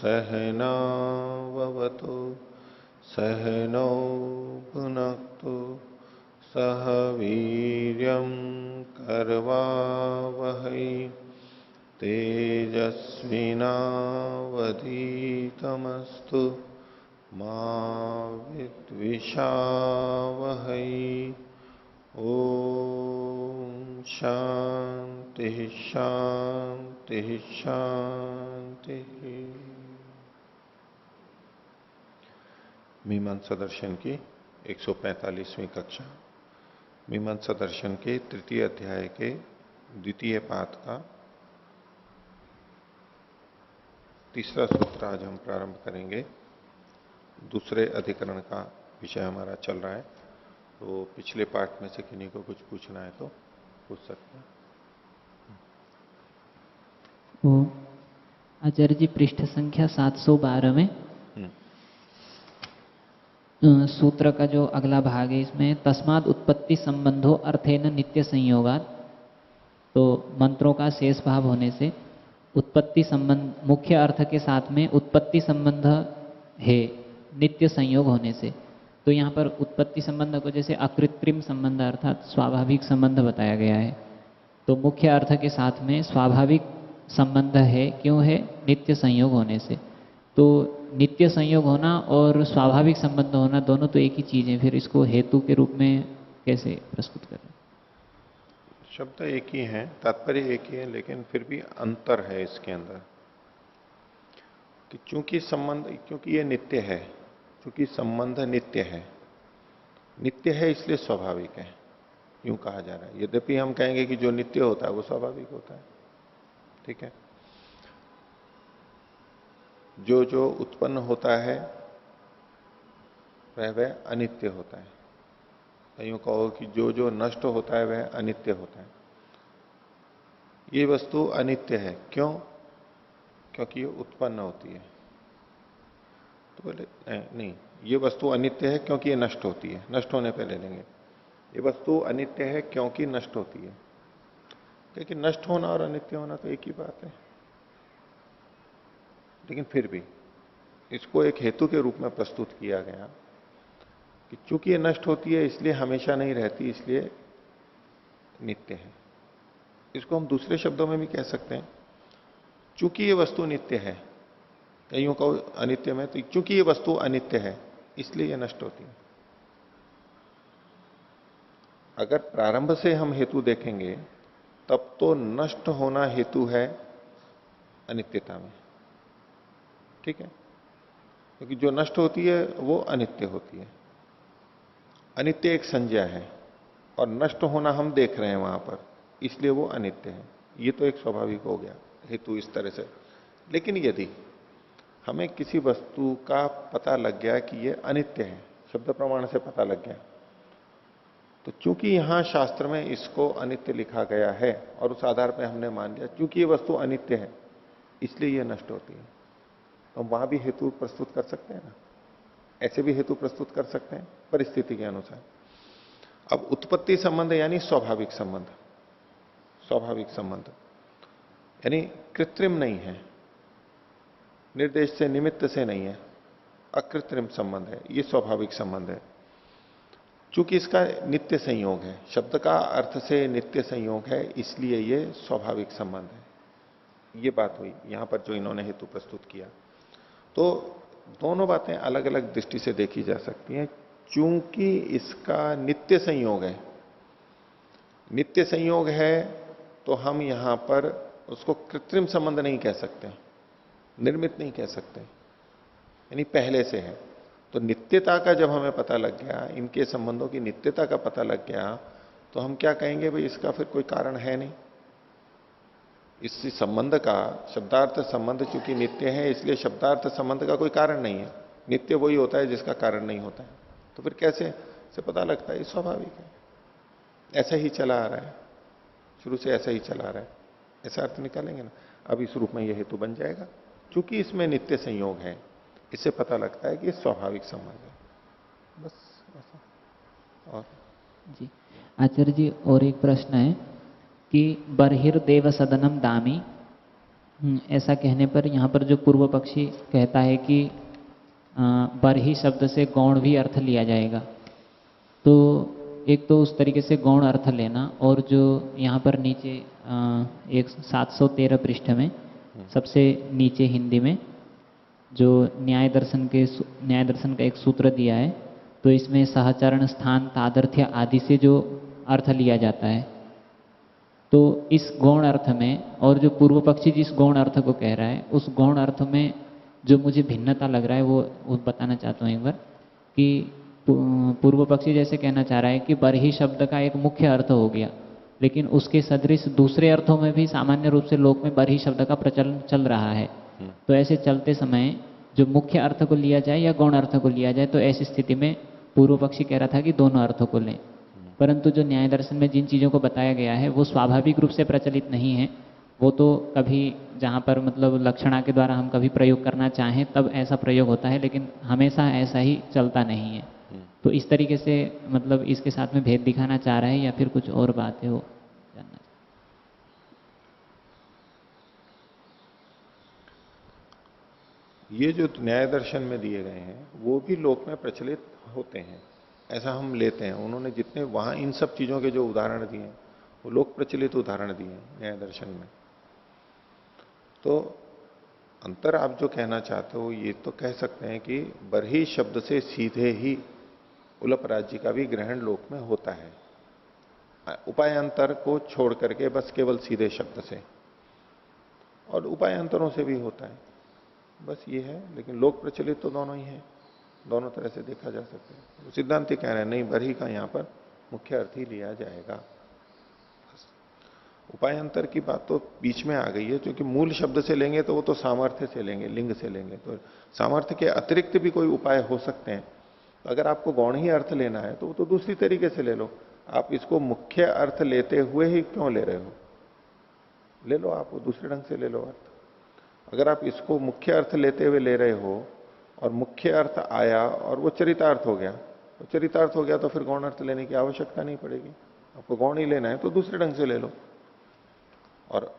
सहनाववतु सहनौ भुनक्तु सह वीर्यं करवावहै तेजस्विनावधीतमस्तु मा विद्विषावहै। ओम शांति शांति शांति। मीमांसा दर्शन की 145वीं कक्षा, मीमांसा दर्शन के तृतीय अध्याय के द्वितीय पाद का तीसरा सूत्र आज हम प्रारंभ करेंगे। दूसरे अधिकरण का विषय हमारा चल रहा है, तो पिछले पाठ में से किन्हीं को कुछ पूछना है तो पूछ सकते हैं। आचार्य जी, पृष्ठ संख्या 712 में सूत्र का जो अगला भाग है, इसमें तस्माद उत्पत्ति संबंधो अर्थेन नित्य संयोगात, तो मंत्रों का शेष भाव होने से उत्पत्ति संबंध मुख्य अर्थ के साथ में उत्पत्ति संबंध है नित्य संयोग होने से। तो यहाँ पर उत्पत्ति संबंध को जैसे अकृत्रिम संबंध अर्थात स्वाभाविक संबंध बताया गया है, तो मुख्य अर्थ के साथ में स्वाभाविक संबंध है, क्यों है? नित्य संयोग होने से। तो नित्य संयोग होना और स्वाभाविक संबंध होना दोनों तो एक ही चीज है, फिर इसको हेतु के रूप में कैसे प्रस्तुत करें? शब्द एक ही है, तात्पर्य एक ही है, लेकिन फिर भी अंतर है इसके अंदर कि चूंकि संबंध, क्योंकि ये नित्य है, क्योंकि संबंध नित्य है, नित्य है इसलिए स्वाभाविक है, यूं कहा जा रहा है। यद्यपि हम कहेंगे कि जो नित्य होता है वो स्वाभाविक होता है, ठीक है। जो जो उत्पन्न होता है वह अनित्य होता है। यूं कहो कि जो जो नष्ट होता है वह अनित्य होता है। ये वस्तु अनित्य है, क्यों? क्योंकि ये उत्पन्न होती है। तो बोले नहीं, ये वस्तु अनित्य है क्योंकि ये नष्ट होती है। नष्ट होने पे ले लेंगे। ये वस्तु अनित्य है क्योंकि नष्ट होती है, क्योंकि नष्ट होना और अनित्य होना तो एक ही बात है। लेकिन फिर भी इसको एक हेतु के रूप में प्रस्तुत किया गया कि चूंकि ये नष्ट होती है इसलिए हमेशा नहीं रहती, इसलिए नित्य है। इसको हम दूसरे शब्दों में भी कह सकते हैं, चूंकि ये वस्तु नित्य है, यूं कहो अनित्य में, तो चूंकि ये वस्तु अनित्य है इसलिए ये नष्ट होती है। अगर प्रारंभ से हम हेतु देखेंगे तब तो नष्ट होना हेतु है अनित्यता में, ठीक है, क्योंकि जो नष्ट होती है वो अनित्य होती है। अनित्य एक संज्ञा है और नष्ट होना हम देख रहे हैं वहां पर, इसलिए वो अनित्य है। ये तो एक स्वाभाविक हो गया हेतु इस तरह से। लेकिन यदि हमें किसी वस्तु का पता लग गया कि ये अनित्य है, शब्द प्रमाण से पता लग गया, तो चूंकि यहां शास्त्र में इसको अनित्य लिखा गया है और उस आधार पर हमने मान लिया चूंकि ये वस्तु अनित्य है इसलिए ये नष्ट होती है, तो वहां भी हेतु प्रस्तुत कर सकते हैं ना, ऐसे भी हेतु प्रस्तुत कर सकते हैं परिस्थिति के अनुसार। अब उत्पत्ति संबंध यानी स्वाभाविक संबंध, स्वाभाविक संबंध यानी कृत्रिम नहीं है, निर्देश से निमित्त से नहीं है, अकृत्रिम संबंध है, ये स्वाभाविक संबंध है। चूंकि इसका नित्य संयोग है, शब्द का अर्थ से नित्य संयोग है, इसलिए ये स्वाभाविक संबंध है। ये बात हुई यहां पर जो इन्होंने हेतु प्रस्तुत किया। तो दोनों बातें अलग अलग दृष्टि से देखी जा सकती हैं। चूंकि इसका नित्य संयोग है, नित्य संयोग है, तो हम यहां पर उसको कृत्रिम संबंध नहीं कह सकते, निर्मित नहीं कह सकते, यानी पहले से है। तो नित्यता का जब हमें पता लग गया, इनके संबंधों की नित्यता का पता लग गया, तो हम क्या कहेंगे? भाई इसका फिर कोई कारण है नहीं। इस संबंध का शब्दार्थ संबंध चूंकि नित्य है इसलिए शब्दार्थ संबंध का कोई कारण नहीं है। नित्य वही होता है जिसका कारण नहीं होता है। तो फिर कैसे से पता लगता है? ये स्वाभाविक है, ऐसा ही चला आ रहा है, शुरू से ऐसा ही चला आ रहा है, ऐसा अर्थ निकालेंगे ना। अब इस रूप में यह हेतु बन जाएगा, चूंकि इसमें नित्य संयोग है, इससे पता लगता है कि स्वाभाविक संबंध है, बस ऐसा। और जी आचार्य जी, और एक प्रश्न है कि बर्हिर्देव सदनम दामी, ऐसा कहने पर यहाँ पर जो पूर्व पक्षी कहता है कि बरही शब्द से गौण भी अर्थ लिया जाएगा, तो एक तो उस तरीके से गौण अर्थ लेना, और जो यहाँ पर नीचे एक 713 पृष्ठ में सबसे नीचे हिंदी में जो न्याय दर्शन का एक सूत्र दिया है, तो इसमें सहचरण, स्थान, तादर्थ्य आदि से जो अर्थ लिया जाता है, तो इस गौण अर्थ में और जो पूर्व पक्षी जिस गौण अर्थ को कह रहा है, उस गौण अर्थ में जो मुझे भिन्नता लग रहा है वो बताना चाहता हूँ एक बार, कि पूर्व पक्षी जैसे कहना चाह रहा है कि बरही शब्द का एक मुख्य अर्थ हो गया, लेकिन उसके सदृश दूसरे अर्थों में भी सामान्य रूप से लोक में बरही शब्द का प्रचलन चल रहा है। तो ऐसे चलते समय जो मुख्य अर्थ को लिया जाए या गौण अर्थ को लिया जाए, तो ऐसी स्थिति में पूर्व पक्षी कह रहा था कि दोनों अर्थों को लें। परंतु जो न्याय दर्शन में जिन चीज़ों को बताया गया है वो स्वाभाविक रूप से प्रचलित नहीं है, वो तो कभी जहाँ पर मतलब लक्षणा के द्वारा हम कभी प्रयोग करना चाहें तब ऐसा प्रयोग होता है, लेकिन हमेशा ऐसा ही चलता नहीं है। तो इस तरीके से मतलब इसके साथ में भेद दिखाना चाह रहा है या फिर कुछ और बात है, वो जानना। ये जो न्याय दर्शन में दिए गए हैं वो भी लोक में प्रचलित होते हैं, ऐसा हम लेते हैं। उन्होंने जितने वहां इन सब चीजों के जो उदाहरण दिए हैं वो लोक प्रचलित उदाहरण दिए हैं न्याय दर्शन में। तो अंतर आप जो कहना चाहते हो ये तो कह सकते हैं कि बरही शब्द से सीधे ही उलप राज्य का भी ग्रहण लोक में होता है, उपाय अंतर को छोड़ करके बस केवल सीधे शब्द से, और उपाय अंतरों से भी होता है, बस ये है। लेकिन लोक प्रचलित तो दोनों ही है, दोनों तरह से देखा जा सकता है। सिद्धांति कह रहे हैं नहीं, बरही का यहां पर मुख्य अर्थ ही लिया जाएगा। उपाय अंतर की बात तो बीच में आ गई है, क्योंकि मूल शब्द से लेंगे तो वो तो सामर्थ्य से लेंगे, लिंग से लेंगे, तो सामर्थ्य के अतिरिक्त भी कोई उपाय हो सकते हैं। तो अगर आपको गौण ही अर्थ लेना है तो वो तो दूसरी तरीके से ले लो। आप इसको मुख्य अर्थ लेते हुए ही क्यों ले रहे हो, ले लो आप वो दूसरे ढंग से ले लो अर्थ। अगर आप इसको मुख्य अर्थ लेते हुए ले रहे हो और मुख्य अर्थ आया और वो चरितार्थ हो गया, तो चरितार्थ हो गया तो फिर गौण अर्थ लेने की आवश्यकता नहीं पड़ेगी। आपको गौण ही लेना है तो दूसरे ढंग से ले लो। और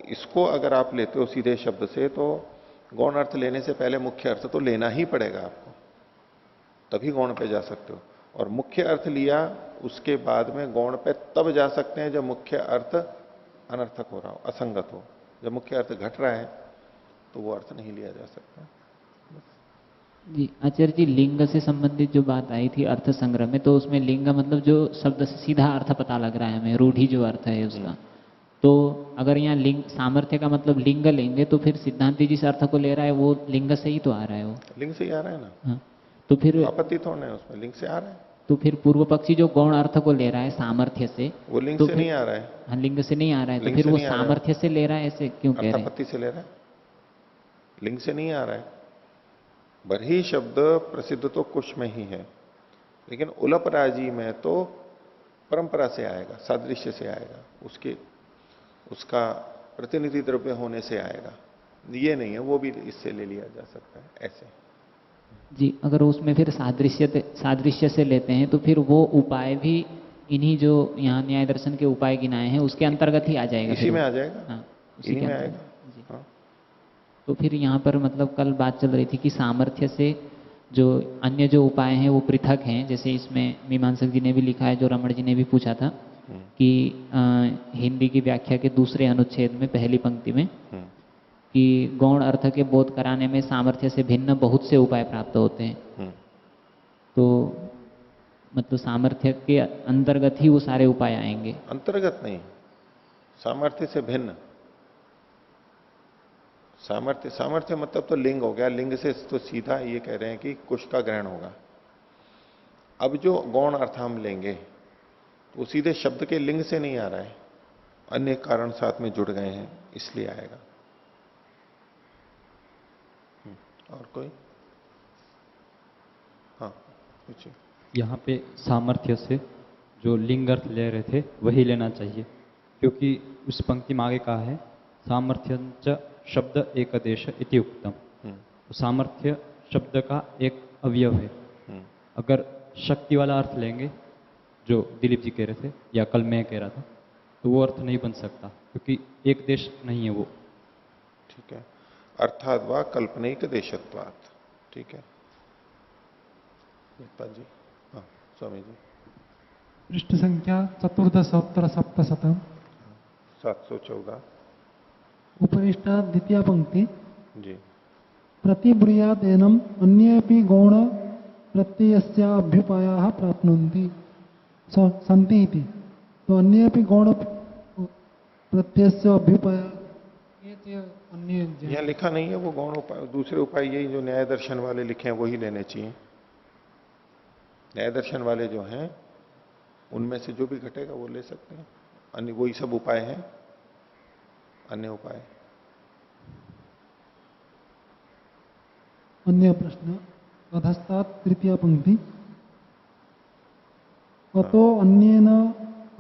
इसको अगर आप लेते हो सीधे शब्द से, तो गौण अर्थ लेने से पहले मुख्य अर्थ तो लेना ही पड़ेगा आपको, तभी गौण पे जा सकते हो। और मुख्य अर्थ लिया उसके बाद में गौण पे तब जा सकते हैं जब मुख्य अर्थ अनर्थक हो रहा हो, असंगत हो। जब मुख्य अर्थ घट रहा है तो वो अर्थ नहीं लिया जा सकता। जी आचार्य जी, लिंग से संबंधित जो बात आई थी अर्थ संग्रह में, तो उसमें लिंग मतलब जो शब्द से सीधा अर्थ पता लग रहा है हमें, रूढ़ी जो अर्थ है उसका, तो अगर यहाँ लिंग सामर्थ्य का मतलब लिंग लेंगे तो फिर सिद्धांति जिस अर्थ को ले रहा है वो लिंग से ही तो आ रहा है, वो लिंग से ही आ रहा है ना। हाँ, तो फिर आपत्ति थोड़ा है उसमें, लिंग से आ रहा है। तो फिर पूर्व पक्षी जो गौण अर्थ को ले रहा है सामर्थ्य से, वो लिंग तो से नहीं आ रहा है। हाँ, लिंग से नहीं आ रहा है, तो लिंग फिर से वो नहीं आ रहा है। सामर्थ्य से ले रहा है, ऐसे क्यों कह रहे हैं? अर्थापत्ति से ले रहा है, लिंग से नहीं आ रहा है। बरही शब्द प्रसिद्ध तो कुश में ही है, लेकिन उलप राजी में तो परंपरा से आएगा, सादृश्य से आएगा, उसका प्रतिनिधि द्रव्य होने से आएगा। ये नहीं है, वो भी इससे ले लिया जा सकता है ऐसे। जी, अगर उसमें फिर सादृश्य से लेते हैं तो फिर वो उपाय भी इन्हीं जो यहाँ न्याय दर्शन के उपाय गिनाए हैं उसके अंतर्गत ही आ जाएगा, इसी में आ जाएगा। हाँ, उसी इसी के में अंतर्गत। आएगा। जी। हाँ। तो फिर यहाँ पर मतलब कल बात चल रही थी कि सामर्थ्य से जो अन्य जो उपाय हैं वो पृथक हैं, जैसे इसमें मीमांसक जी ने भी लिखा है, जो रमण जी ने भी पूछा था कि हिंदी की व्याख्या के दूसरे अनुच्छेद में पहली पंक्ति में कि गौण अर्थ के बोध कराने में सामर्थ्य से भिन्न बहुत से उपाय प्राप्त होते हैं। तो मतलब सामर्थ्य के अंतर्गत ही वो सारे उपाय आएंगे? अंतर्गत नहीं, सामर्थ्य से भिन्न। सामर्थ्य मतलब तो लिंग हो गया, लिंग से तो सीधा ये कह रहे हैं कि कुश का ग्रहण होगा। अब जो गौण अर्थ हम लेंगे वो सीधे शब्द के लिंग से नहीं आ रहा है, अन्य कारण साथ में जुड़ गए हैं इसलिए आएगा। और कोई? हाँ पूछिए। यहाँ पे सामर्थ्य से जो लिंग अर्थ ले रहे थे वही लेना चाहिए, क्योंकि उस पंक्ति में आगे कहा है सामर्थ्यंच शब्द एकदेश इति उक्तम। तो सामर्थ्य शब्द का एक अवयव है। अगर शक्ति वाला अर्थ लेंगे जो दिलीप जी कह रहे थे या कल मैं कह रहा था, तो वो अर्थ नहीं बन सकता, क्योंकि एक देश नहीं है वो। ठीक है। अर्थात व कल्पनिक देशत्वात्। ठीक है यशपाल जी। हाँ स्वामी जी। पृष्ठ संख्या 14 714 उपरिष्टात् द्वितीया पंक्ति। जी। प्रतिब्रूयात् एनम् अन्येऽपि गौण प्रत्ययस्य अभ्युपायाः प्राप्नुवन्ति सन्ति इति। तो अन्येऽपि गौण प्रत्ययस्य अभ्युपाय ये तो अन्य यहाँ लिखा नहीं है वो गौण उपाय, दूसरे उपाय यही जो न्याय दर्शन वाले लिखे हैं वही लेने चाहिए। न्याय दर्शन वाले जो हैं उनमें से जो भी घटेगा वो ले सकते हैं, अन्य वही सब उपाय हैं, अन्य उपाय। अन्य प्रश्न अधस्तात् तृतीया पंक्ति। अतो अन्येन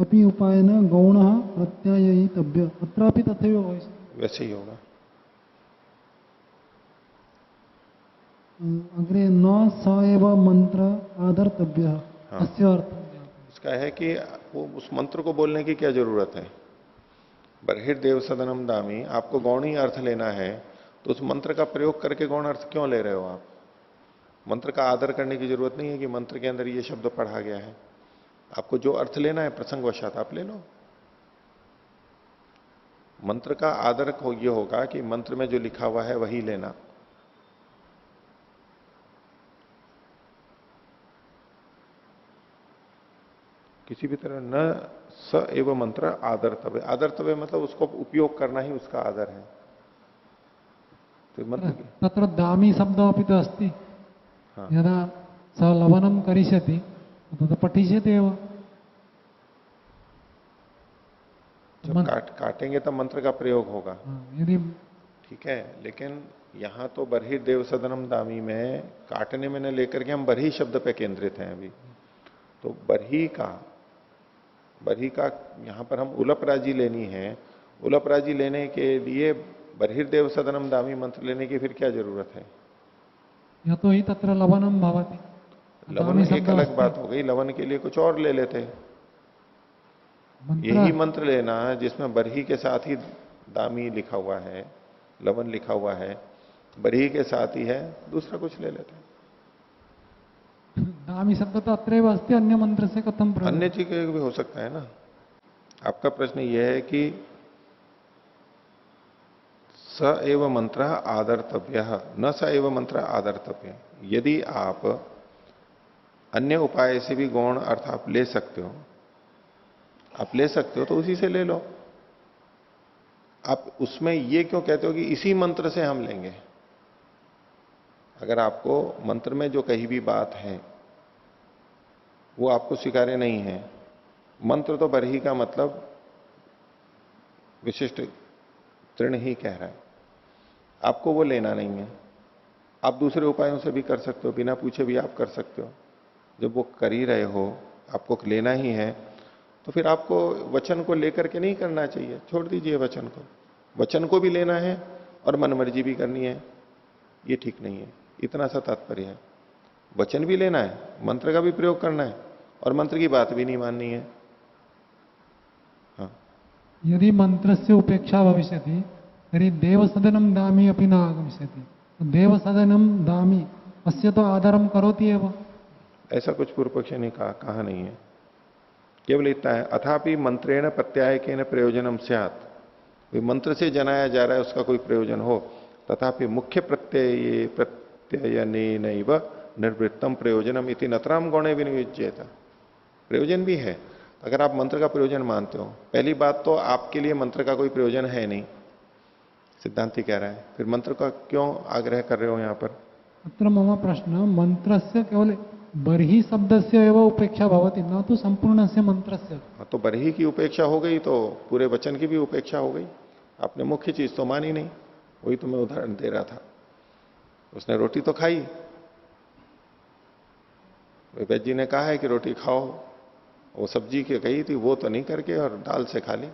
अपि उपायेन गौणः प्रत्याययितव्य। अत्रापि तथैव वैसे ही होगा। अग्रे न स एव मंत्र आदर्तव्यः। हाँ। अस्य अर्थं ज्ञातव्यम्। इसका है कि वो उस मंत्र को बोलने की क्या जरूरत है। बर्हिर्देव सदनम दामी, आपको गौणी अर्थ लेना है तो उस मंत्र का प्रयोग करके गौण अर्थ क्यों ले रहे हो आप। मंत्र का आदर करने की जरूरत नहीं है कि मंत्र के अंदर ये शब्द पढ़ा गया है। आपको जो अर्थ लेना है प्रसंगवशात आप ले लो। मंत्र का आदर ये होगा कि मंत्र में जो लिखा हुआ है वही लेना। किसी भी तरह न स एव मंत्र आदर्तव्य। आदर्तव्य मतलब उसको उपयोग करना ही उसका आदर है। तो मंत्र तत्र दामी शब्दमपि तु अस्ति। हाँ। यदा स लवनं करिष्यति तदा पठिष्यति एव। जब काटेंगे तब मंत्र का प्रयोग होगा। यदि ठीक है, लेकिन यहां तो बर्हिर्देव सदनम दामी में काटने में न लेकर के हम बरही शब्द पे केंद्रित हैं अभी। तो बरही का यहां पर हम उलपराजी लेनी है। उलपराजी लेने के लिए बर्हिर्देव सदनम दामी मंत्र लेने की फिर क्या जरूरत है। यतो हि तत्र लवनं भवति। लवन एक अलग बात हो गई, लवन के लिए कुछ और ले लेते। यही मंत्र लेना जिसमें बरही के साथ ही दामी लिखा हुआ है, लवन लिखा हुआ है, बरही के साथ ही है, दूसरा कुछ ले लेते। दामी शब्द तो अत्रैव अस्ति, अन्य मंत्र से कथम प्रयोग। अन्य चीज भी हो सकता है ना। आपका प्रश्न यह है कि स एव मंत्र आदर्तव्य, न स एव मंत्र आदर्तव्य। यदि आप अन्य उपाय से भी गौण अर्थ आप ले सकते हो, तो उसी से ले लो। आप उसमें ये क्यों कहते हो कि इसी मंत्र से हम लेंगे। अगर आपको मंत्र में जो कही भी बात है वो आपको स्वीकार्य नहीं है, मंत्र तो बरही का मतलब विशिष्ट तृण ही कह रहा है, आपको वो लेना नहीं है। आप दूसरे उपायों से भी कर सकते हो, बिना पूछे भी आप कर सकते हो। जब वो कर ही रहे हो, आपको लेना ही है, तो फिर आपको वचन को लेकर के नहीं करना चाहिए। छोड़ दीजिए वचन को। वचन को भी लेना है और मनमर्जी भी करनी है, ये ठीक नहीं है। इतना सा तात्पर्य है। वचन भी लेना है, मंत्र का भी प्रयोग करना है और मंत्र की बात भी नहीं माननी है। हाँ। यदि मंत्रस्य उपेक्षा भविष्यति तर्हि देवसदनं दामी अपि न आगमिष्यति। देवसदनं दामी अस्य तो आदरं करोति एव। ऐसा कुछ पूर्व पक्ष ने कहा नहीं है। केवल इतना है, अथापि मंत्रेण प्रत्यायकेन प्रयोजनम स्यात्। कोई मंत्र से जनाया जा रहा है, उसका कोई प्रयोजन हो, तथापि मुख्य प्रत्ययनैव निर्वृत्तम प्रयोजनम इति नतराम गौणे विनियुज्येत। प्रयोजन भी है। अगर आप मंत्र का प्रयोजन मानते हो, पहली बात तो आपके लिए मंत्र का कोई प्रयोजन है नहीं, सिद्धांति कह रहा है, फिर मंत्र का क्यों आग्रह कर रहे हो यहां पर। अत्र मम प्रश्न, मंत्रस्य केवल बर्ही शब्दस्य एव उपेक्षा भवति, न तो संपूर्णस्य मंत्रस्य। तो बरही की उपेक्षा हो गई तो पूरे वचन की भी उपेक्षा हो गई। आपने मुख्य चीज तो मानी नहीं। वही तो मैं उदाहरण दे रहा था। उसने रोटी तो खाई, वैद्य जी ने कहा है कि रोटी खाओ, वो सब्जी की कही थी वो तो नहीं करके और दाल से खा ली।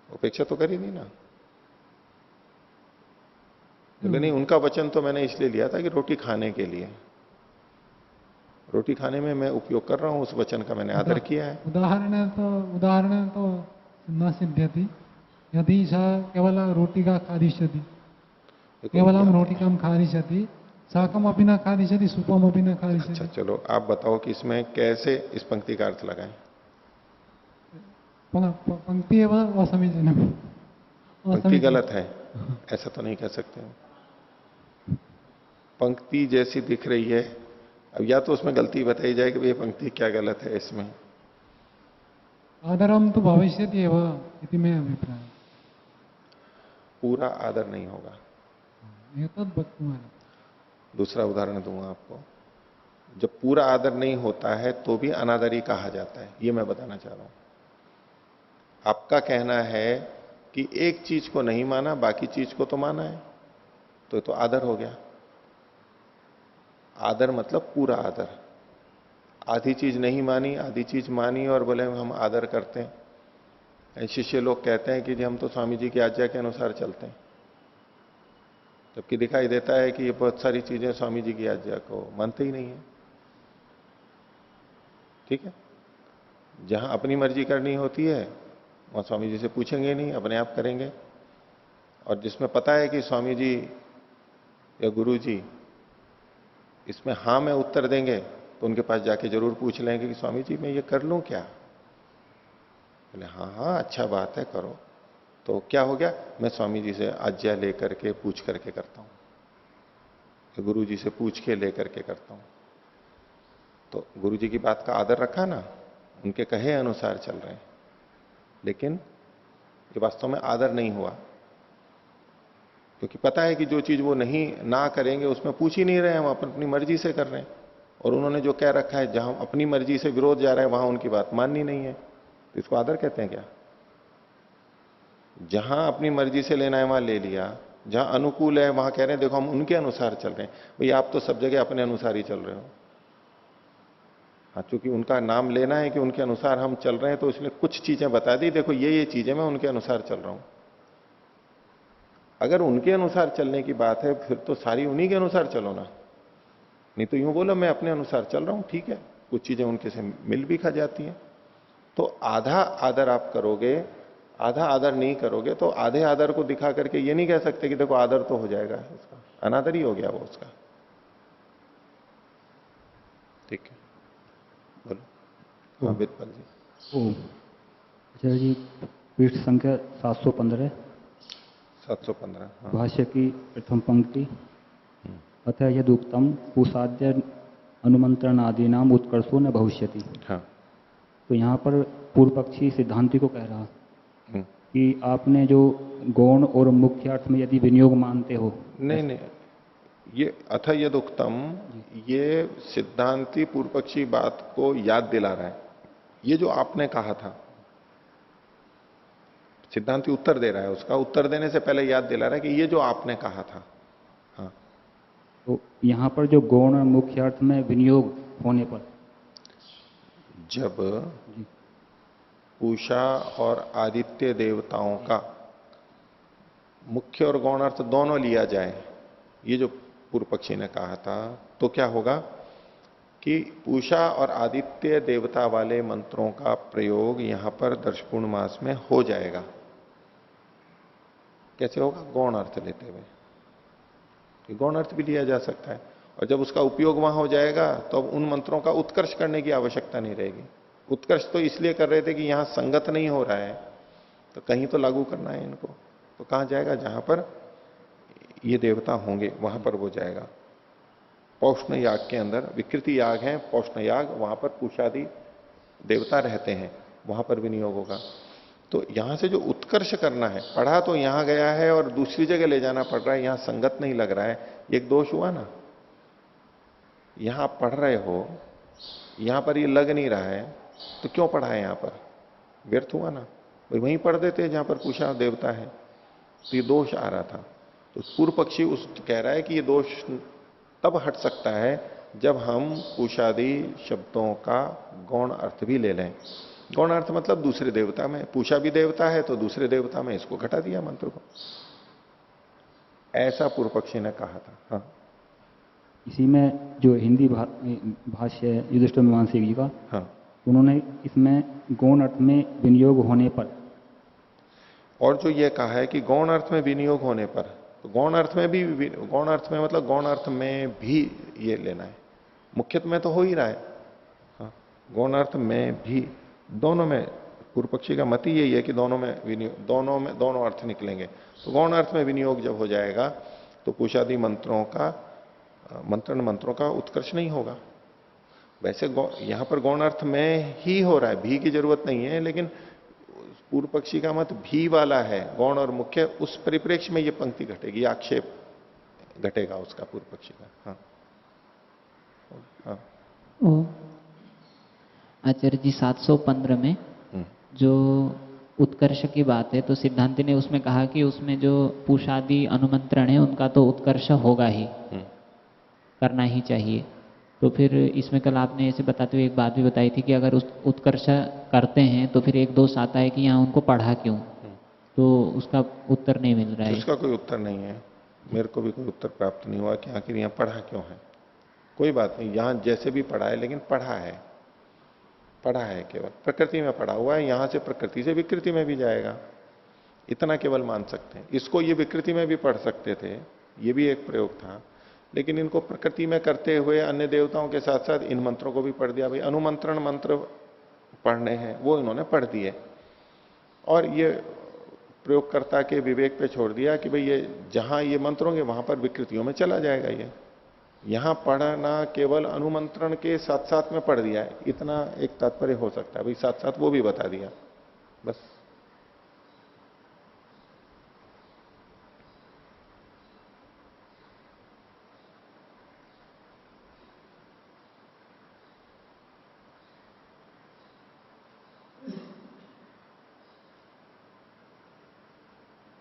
उपेक्षा तो करी नहीं ना। बोले नहीं, उनका वचन तो मैंने इसलिए लिया था कि रोटी खाने के लिए, रोटी खाने में मैं उपयोग कर रहा हूं, उस वचन का मैंने आदर किया है। उदाहरण तो न सिद्ध्यति। यदि सा केवल रोटिका खादिष्यति देखो, केवलं रोटिकां खादिष्यति शाकमपि न खादिष्यति सूपमपि न अच्छा खादिष्यति चलो आप बताओ कि इसमें कैसे इस पंक्ति का अर्थ लगाएं। पंक्ति एव असमीचीनम् पंक्ति गलत है ऐसा तो नहीं कह सकते हम। पंक्ति जैसी दिख रही है, अब या तो उसमें गलती बताई जाए कि ये पंक्ति क्या गलत है इसमें। आदरम तो भविष्यति एव इति मे अभिप्राय। पूरा आदर नहीं होगा। एतद् वक्तुमर्हति। दूसरा उदाहरण दूंगा आपको। जब पूरा आदर नहीं होता है तो भी अनादरी कहा जाता है, ये मैं बताना चाह रहा हूं। आपका कहना है कि एक चीज को नहीं माना बाकी चीज को तो माना है, तो आदर हो गया। आदर मतलब पूरा आदर। आधी चीज नहीं मानी आधी चीज मानी और बोले हम आदर करते हैं। शिष्य लोग कहते हैं कि जी हम तो स्वामी जी की आज्ञा के अनुसार चलते हैं, जबकि दिखाई देता है कि ये बहुत सारी चीजें स्वामी जी की आज्ञा को मानते ही नहीं है। ठीक है, जहां अपनी मर्जी करनी होती है वहां स्वामी जी से पूछेंगे नहीं, अपने आप करेंगे। और जिसमें पता है कि स्वामी जी या गुरु जी इसमें हां में उत्तर देंगे तो उनके पास जाके जरूर पूछ लेंगे कि स्वामी जी मैं ये कर लूं क्या? बोले हाँ हाँ अच्छा बात है करो। तो क्या हो गया, मैं स्वामी जी से आज्ञा लेकर के पूछ करके करता हूं, गुरु जी से पूछ के लेकर के करता हूं। तो गुरु जी की बात का आदर रखा ना, उनके कहे अनुसार चल रहे हैं। लेकिन ये वास्तव में आदर नहीं हुआ, क्योंकि पता है कि जो चीज वो नहीं ना करेंगे उसमें पूछ ही नहीं रहे, हम अपनी मर्जी से कर रहे हैं। और उन्होंने जो कह रखा है जहां अपनी मर्जी से विरोध जा रहा है वहां उनकी बात माननी नहीं है, तो इसको आदर कहते हैं क्या? जहां अपनी मर्जी से लेना है वहां ले लिया, जहां अनुकूल है वहां कह रहे हैं देखो हम उनके अनुसार चल रहे हैं। भाई आप तो सब जगह अपने अनुसार ही चल रहे हो। हाँ, चूंकि उनका नाम लेना है कि उनके अनुसार हम चल रहे हैं तो इसलिए कुछ चीजें बता दी, देखो ये चीजें मैं उनके अनुसार चल रहा हूं। अगर उनके अनुसार चलने की बात है फिर तो सारी उन्हीं के अनुसार चलो ना, नहीं तो यूं बोलो मैं अपने अनुसार चल रहा हूं। ठीक है, कुछ चीजें उनके से मिल भी खा जाती हैं। तो आधा आदर आप करोगे, आधा आदर नहीं करोगे, तो आधे आदर को दिखा करके ये नहीं कह सकते कि देखो आदर तो हो जाएगा, इसका अनादर ही हो गया वो उसका। ठीक है, बोलो। हाँ विदपाल जी। ओ आचार्य जी, पृष्ठ संख्या 715 715। हाँ। भाष्य की प्रथम पंक्ति, अतः यदुक्तम पुसाद्य अनुमंत्रणादि नाम उत्कर्षो न भविष्यति। हाँ। तो यहाँ पर पूर्व पक्षी सिद्धांति को कह रहा कि आपने जो गौण और मुख्य अर्थ में यदि विनियोग मानते हो। नहीं नहीं, ये अथ यदुक्तम, ये सिद्धांति पूर्व पक्षी बात को याद दिला रहा है। ये जो आपने कहा था, सिद्धांति उत्तर दे रहा है, उसका उत्तर देने से पहले याद दिला रहा है कि ये जो आपने कहा था। हाँ, तो यहाँ पर जो गौण और मुख्य अर्थ में विनियोग होने पर, जब पूषा और आदित्य देवताओं का मुख्य और गौण अर्थ दोनों लिया जाए, ये जो पूर्व पक्षी ने कहा था, तो क्या होगा कि पूषा और आदित्य देवता वाले मंत्रों का प्रयोग यहां पर दर्शपूर्ण मास में हो जाएगा। कैसे होगा? गौण अर्थ लेते हुए। गौण अर्थ भी लिया जा सकता है, और जब उसका उपयोग वहां हो जाएगा तो अब उन मंत्रों का उत्कर्ष करने की आवश्यकता नहीं रहेगी। उत्कर्ष तो इसलिए कर रहे थे कि यहां संगत नहीं हो रहा है, तो कहीं तो लागू करना है इनको, तो कहां जाएगा? जहां पर ये देवता होंगे वहां पर वो जाएगा। पौष्ण याग के अंदर विकृति याग है, पौष्ण याग, वहां पर पूषादि देवता रहते हैं, वहां पर विनियोग होगा। तो यहां से जो उत्कर्ष करना है, पढ़ा तो यहां गया है और दूसरी जगह ले जाना पड़ रहा है, यहां संगत नहीं लग रहा है, एक दोष हुआ ना। यहां आप पढ़ रहे हो, यहां पर ये लग नहीं रहा है, तो क्यों पढ़ा है? यहां पर व्यर्थ हुआ ना। वहीं पढ़ देते जहां पर पूषा देवता है, तो ये दोष आ रहा था। तो पूर्व पक्षी उस कह रहा है कि ये दोष तब हट सकता है जब हम पूषादि शब्दों का गौण अर्थ भी ले लें। गौण अर्थ मतलब दूसरे देवता में, पूषा भी देवता है तो दूसरे देवता में इसको घटा दिया मंत्र को, ऐसा पूर्व पक्षी ने कहा था। हाँ, इसी में जो हिंदी भाष्य है युधिष्ठिर मीमांसी जी का, हाँ, उन्होंने इसमें गौण अर्थ में विनियोग होने पर, और जो ये कहा है कि गौण अर्थ में विनियोग होने पर, तो गौण अर्थ में भी, गौण अर्थ में मतलब गौण अर्थ में भी ये लेना है, मुख्यत्व में तो हो ही रहा है। हाँ, गौण अर्थ में भी, दोनों में, पूर्व पक्षी का मत ही यही है कि दोनों में विनियोग, दोनों अर्थ निकलेंगे। तो गौण अर्थ में विनियोग जब हो जाएगा तो कुशादि मंत्रों का, मंत्रों का उत्कर्ष नहीं होगा। वैसे यहां पर गौण अर्थ में ही हो रहा है, भी की जरूरत नहीं है, लेकिन पूर्व पक्षी का मत भी वाला है, गौण और मुख्य, उस परिप्रेक्ष्य में ये पंक्ति घटेगी, आक्षेप घटेगा उसका पूर्व पक्षी का। हाँ, हाँ। ओ, आचार्य जी 715 में जो उत्कर्ष की बात है, तो सिद्धांति ने उसमें कहा कि उसमें जो पुषादि अनुमंत्रण है उनका तो उत्कर्ष होगा ही, करना ही चाहिए। तो फिर इसमें कल आपने ऐसे बताते हुए एक बात भी बताई थी कि अगर उस उत्कर्ष करते हैं तो फिर एक दोष आता है कि यहाँ उनको पढ़ा क्यों, तो उसका उत्तर नहीं मिल रहा है। उसका कोई उत्तर नहीं है, मेरे को भी कोई उत्तर प्राप्त नहीं हुआ कि आखिर यहाँ पढ़ा क्यों है। कोई बात नहीं, यहां जैसे भी पढ़ा है, लेकिन पढ़ा है, पढ़ा है, केवल प्रकृति में पढ़ा हुआ है, यहां से प्रकृति से विकृति में भी जाएगा, इतना केवल मान सकते हैं। इसको ये विकृति में भी पढ़ सकते थे, ये भी एक प्रयोग था, लेकिन इनको प्रकृति में करते हुए अन्य देवताओं के साथ साथ इन मंत्रों को भी पढ़ दिया। भाई अनुमंत्रण मंत्र पढ़ने हैं, वो इन्होंने पढ़ दिए, और ये प्रयोगकर्ता के विवेक पे छोड़ दिया कि भाई ये जहां ये मंत्र होंगे वहां पर विकृतियों में चला जाएगा। ये यहां पढ़ना केवल अनुमंत्रण के साथ साथ में पढ़ दिया है, इतना एक तात्पर्य हो सकता है, भाई साथ साथ वो भी बता दिया बस।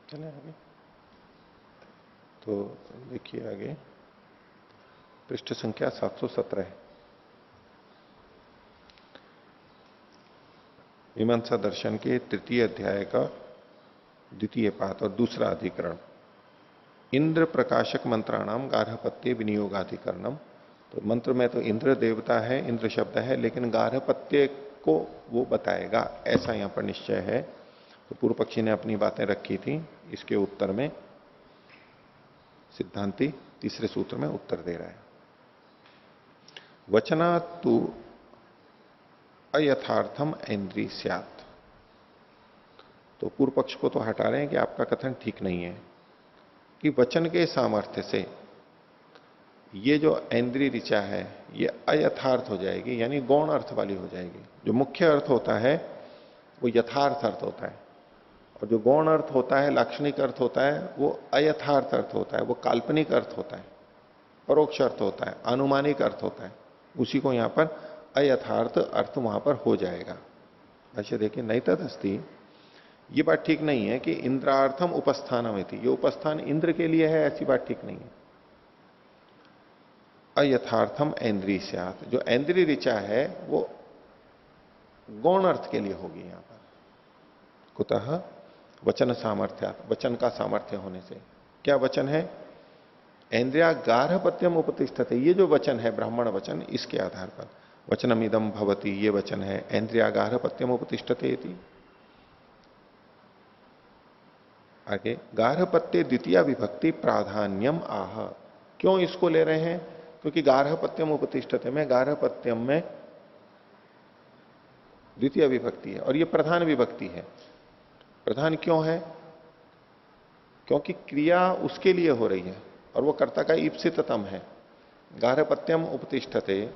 चले आगे, तो देखिए आगे पृष्ठ संख्या 717 है। मीमांसा दर्शन के तृतीय अध्याय का द्वितीय पाठ और दूसरा अधिकरण, इंद्र प्रकाशक मंत्राणाम गार्हपत्य विनियोगाधिकरणम। तो मंत्र में तो इंद्र देवता है, इंद्र शब्द है, लेकिन गार्हपत्य को वो बताएगा, ऐसा यहां पर निश्चय है। तो पूर्व पक्षी ने अपनी बातें रखी थी, इसके उत्तर में सिद्धांति तीसरे सूत्र में उत्तर दे रहा है। वचना तु अयथार्थम इंद्रिय स्यात्। तो पूर्व पक्ष को तो हटा रहे हैं कि आपका कथन ठीक नहीं है, कि वचन के सामर्थ्य से ये जो इंद्रिय ऋचा है ये अयथार्थ हो जाएगी, यानी गौण अर्थ वाली हो जाएगी। जो मुख्य अर्थ होता है वो यथार्थ अर्थ होता है, और जो गौण अर्थ होता है, लाक्षणिक अर्थ होता है, वो अयथार्थ अर्थ होता है, वो काल्पनिक अर्थ होता है, परोक्ष अर्थ होता है, अनुमानिक अर्थ होता है। उसी को यहां पर अयथार्थ अर्थ वहां पर हो जाएगा। अच्छा देखिए, नैतदस्ति, ये बात ठीक नहीं है कि इंद्रार्थम उपस्थानम इति, ये उपस्थान इंद्र के लिए है, ऐसी बात ठीक नहीं है। अयथार्थम इंद्रिय स्यात्, जो इंद्रिय ऋचा है वो गौण अर्थ के लिए होगी यहां पर। कुतः वचन सामर्थ्यात्, वचन का सामर्थ्य होने से। क्या वचन है? इंद्रिया गार्हपत्यम उपतिष्ठते, ये जो वचन है ब्राह्मण वचन, इसके आधार पर वचनम इदम भवति, ये वचन है इंद्रिया गार्हपत्यम उपतिष्ठते इति। आगे गार्हपत्य द्वितीय विभक्ति प्राधान्यम आह। क्यों इसको ले रहे हैं? क्योंकि गार्हपत्यम उपतिष्ठते में, गार्हपत्यम में द्वितीय विभक्ति है और ये प्रधान विभक्ति है। प्रधान क्यों है? क्योंकि क्रिया उसके लिए हो रही है और वो कर्ता का ईप्सिततम है। गार्हपत्यम उपतिष्ठते,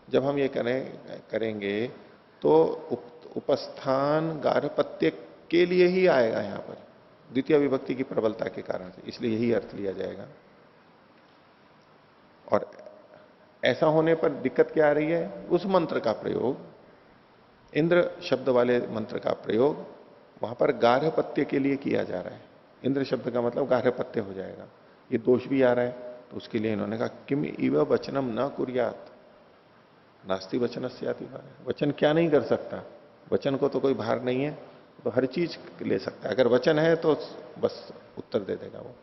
जब हम ये करेंगे तो उपस्थान गार्हपत्य के लिए ही आएगा यहां पर, द्वितीय विभक्ति की प्रबलता के कारण से, इसलिए यही अर्थ लिया जाएगा। और ऐसा होने पर दिक्कत क्या आ रही है? उस मंत्र का प्रयोग, इंद्र शब्द वाले मंत्र का प्रयोग वहां पर गार्हपत्य के लिए किया जा रहा है। इंद्र शब्द का मतलब गार्हपत्य हो जाएगा, ये दोष भी आ रहा है। तो उसके लिए इन्होंने कहा किम इव वचनम न कुर्यात नास्ति वचन से, वचन क्या नहीं कर सकता? वचन को तो कोई भार नहीं है, तो हर चीज ले सकता है। अगर वचन है तो बस उत्तर दे देगा वो।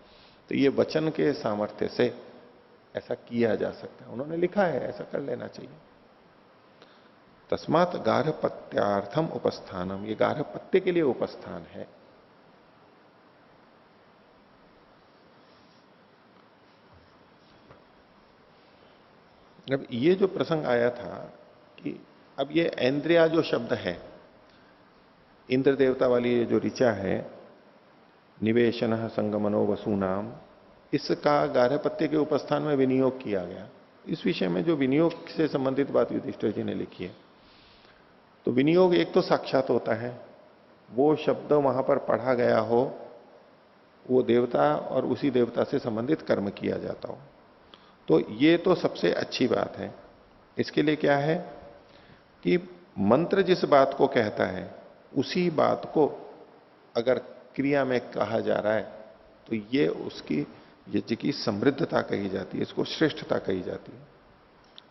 तो ये वचन के सामर्थ्य से ऐसा किया जा सकता है, उन्होंने लिखा है, ऐसा कर लेना चाहिए। तस्मात गार्हपत्यार्थम उपस्थानम, ये गार्हपत्य के लिए उपस्थान है। अब ये जो प्रसंग आया था कि अब ये ऐन्द्रिया जो शब्द है, इंद्र देवता वाली ये जो ऋचा है, निवेशन संगमनो वसूनाम, इसका गार्हपत्य के उपस्थान में विनियोग किया गया। इस विषय में जो विनियोग से संबंधित बात युधिष्ठिर जी ने लिखी है, तो विनियोग एक तो साक्षात होता है, वो शब्द वहां पर पढ़ा गया हो, वो देवता और उसी देवता से संबंधित कर्म किया जाता हो, तो ये तो सबसे अच्छी बात है। इसके लिए क्या है कि मंत्र जिस बात को कहता है उसी बात को अगर क्रिया में कहा जा रहा है तो ये उसकी यज्ञ की समृद्धता कही जाती है, इसको श्रेष्ठता कही जाती है,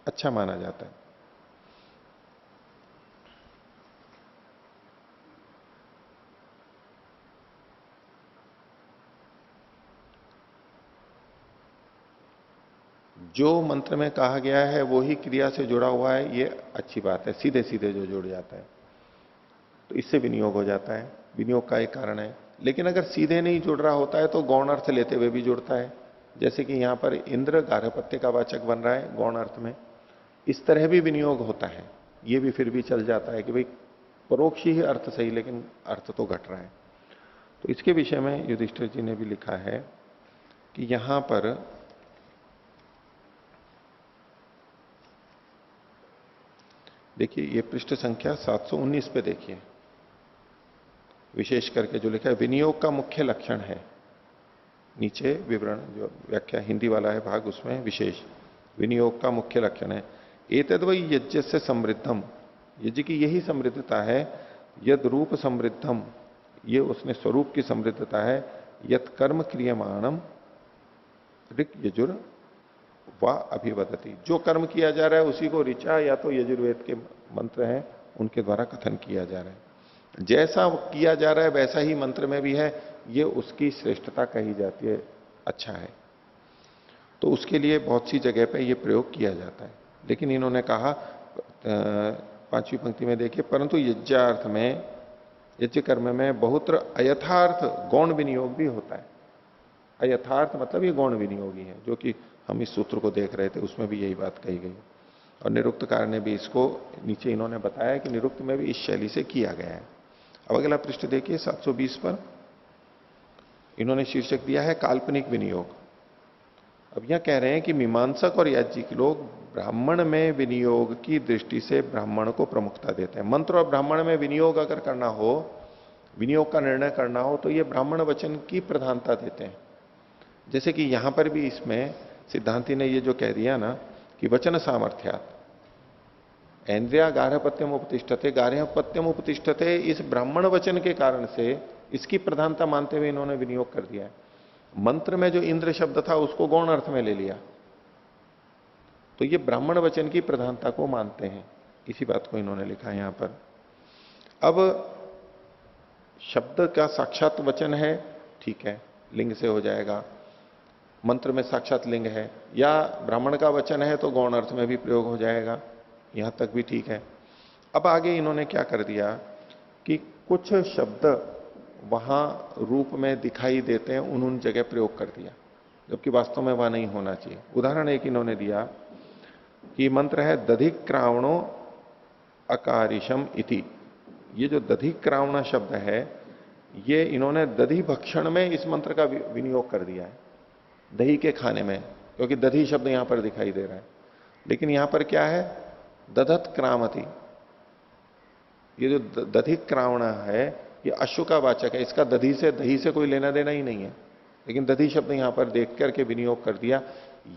अच्छा माना जाता है। जो मंत्र में कहा गया है वो ही क्रिया से जुड़ा हुआ है, ये अच्छी बात है। सीधे सीधे जो जुड़ जाता है तो इससे विनियोग हो जाता है, विनियोग का एक कारण है। लेकिन अगर सीधे नहीं जुड़ रहा होता है तो गौण अर्थ लेते हुए भी जुड़ता है, जैसे कि यहां पर इंद्र गार्हपत्य का वाचक बन रहा है गौण अर्थ में, इस तरह भी विनियोग होता है। ये भी फिर भी चल जाता है कि भाई परोक्ष ही अर्थ सही, लेकिन अर्थ तो घट रहा है। तो इसके विषय में युधिष्ठिर जी ने भी लिखा है कि यहां पर देखिए, ये पृष्ठ संख्या 719 पे देखिए, विशेष करके जो लिखा है विनियोग का मुख्य लक्षण है, नीचे विवरण जो व्याख्या हिंदी वाला है भाग, उसमें विशेष विनियोग का मुख्य लक्षण है। एतद् वै यज्ञ से समृद्धम, यज्ञ की यही समृद्धता है, यद रूप समृद्धम, ये उसने स्वरूप की समृद्धता है, यत कर्म क्रियमाणम ऋक यजुर वा अभिवदति, जो कर्म किया जा रहा है उसी को ऋचा या तो यजुर्वेद के मंत्र हैं उनके द्वारा कथन किया जा रहा है। जैसा किया जा रहा है वैसा ही मंत्र में भी है, ये उसकी श्रेष्ठता कही जाती है, अच्छा है। तो उसके लिए बहुत सी जगह पे ये प्रयोग किया जाता है। लेकिन इन्होंने कहा 5वीं पंक्ति में देखिए, परंतु यज्ञार्थ में, यज्ञ कर्म में बहुत्र अयथार्थ गौण विनियोग भी होता है। अयथार्थ मतलब ये गौण विनियोगी है, जो कि हम इस सूत्र को देख रहे थे उसमें भी यही बात कही गई। और निरुक्तकार ने भी इसको नीचे इन्होंने बताया कि निरुक्त में भी इस शैली से किया गया है। अब अगला पृष्ठ देखिए 720 पर इन्होंने शीर्षक दिया है काल्पनिक विनियोग। अब यह कह रहे हैं कि मीमांसक और याज्ञिक लोग ब्राह्मण में विनियोग की दृष्टि से ब्राह्मण को प्रमुखता देते हैं। मंत्र और ब्राह्मण में विनियोग अगर करना हो, विनियोग का निर्णय करना हो, तो ये ब्राह्मण वचन की प्रधानता देते हैं। जैसे कि यहां पर भी इसमें सिद्धांति ने ये जो कह दिया ना कि वचन सामर्थ्यात् ऐन्द्रिया गार्हपत्यम उपतिष्ठते, गार्हपत्यम उपतिष्ठते, इस ब्राह्मण वचन के कारण से इसकी प्रधानता मानते हुए इन्होंने विनियोग कर दिया है। मंत्र में जो इंद्र शब्द था उसको गौण अर्थ में ले लिया, तो ये ब्राह्मण वचन की प्रधानता को मानते हैं, इसी बात को इन्होंने लिखा है यहां पर। अब शब्द का साक्षात वचन है, ठीक है, लिंग से हो जाएगा। मंत्र में साक्षात लिंग है, या ब्राह्मण का वचन है तो गौण अर्थ में भी प्रयोग हो जाएगा, यहां तक भी ठीक है। अब आगे इन्होंने क्या कर दिया कि कुछ शब्द वहां रूप में दिखाई देते हैं, उन जगह प्रयोग कर दिया, जबकि वास्तव में वहां नहीं होना चाहिए। उदाहरण एक इन्होंने दिया कि मंत्र है दधिक्रावणो अकारिशम इति। ये जो दधिक्रावण शब्द है, ये इन्होंने दधि भक्षण में इस मंत्र का विनियोग कर दिया है, दही के खाने में, क्योंकि दधी शब्द यहां पर दिखाई दे रहा है। लेकिन यहां पर क्या है, दधत क्रामति। ये जो दधिक क्रावण है ये अश्व का वाचक है, इसका दही से कोई लेना देना ही नहीं है, लेकिन दधी शब्द यहां पर देख करके विनियोग कर दिया।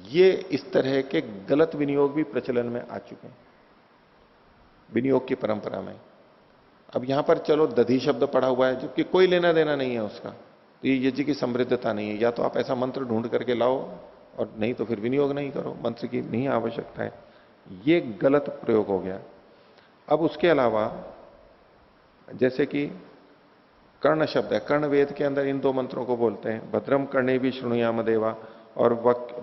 ये इस तरह के गलत विनियोग भी प्रचलन में आ चुके हैं विनियोग की परंपरा में। अब यहां पर चलो दधी शब्द पड़ा हुआ है, जबकि कोई लेना देना नहीं है उसका, तो ये यज्ञ की समृद्धता नहीं है। या तो आप ऐसा मंत्र ढूंढ करके लाओ, और नहीं तो फिर विनियोग नहीं करो, मंत्र की नहीं आवश्यकता है। ये गलत प्रयोग हो गया। अब उसके अलावा जैसे कि कर्ण शब्द है, कर्ण वेद के अंदर इन दो मंत्रों को बोलते हैं, भद्रम कर्णे भी शृणुयाम देवा और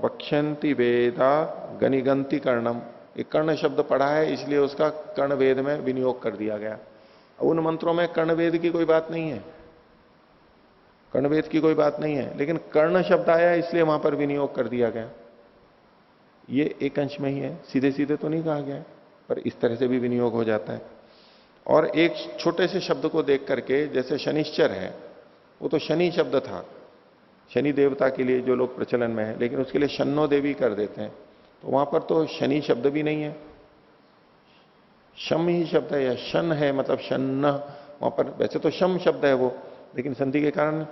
वक्ष्यंति वेदा गनिगंति कर्णम। एक कर्ण शब्द पढ़ा है, इसलिए उसका कर्ण वेद में विनियोग कर दिया गया। उन मंत्रों में कर्ण वेद की कोई बात नहीं है, कर्णवेद की कोई बात नहीं है, लेकिन कर्ण शब्द आया इसलिए वहां पर विनियोग कर दिया गया। ये एक अंश में ही है, सीधे सीधे तो नहीं कहा गया है, पर इस तरह से भी विनियोग हो जाता है। और एक छोटे से शब्द को देख करके, जैसे शनिश्चर है, वो तो शनि शब्द था, शनि देवता के लिए जो लोग प्रचलन में है, लेकिन उसके लिए शन्नो देवी कर देते हैं, तो वहां पर तो शनि शब्द भी नहीं है, शम ही शब्द है, या शन है, मतलब शन्न, वहां पर वैसे तो शम शब्द है वो, लेकिन संधि के कारण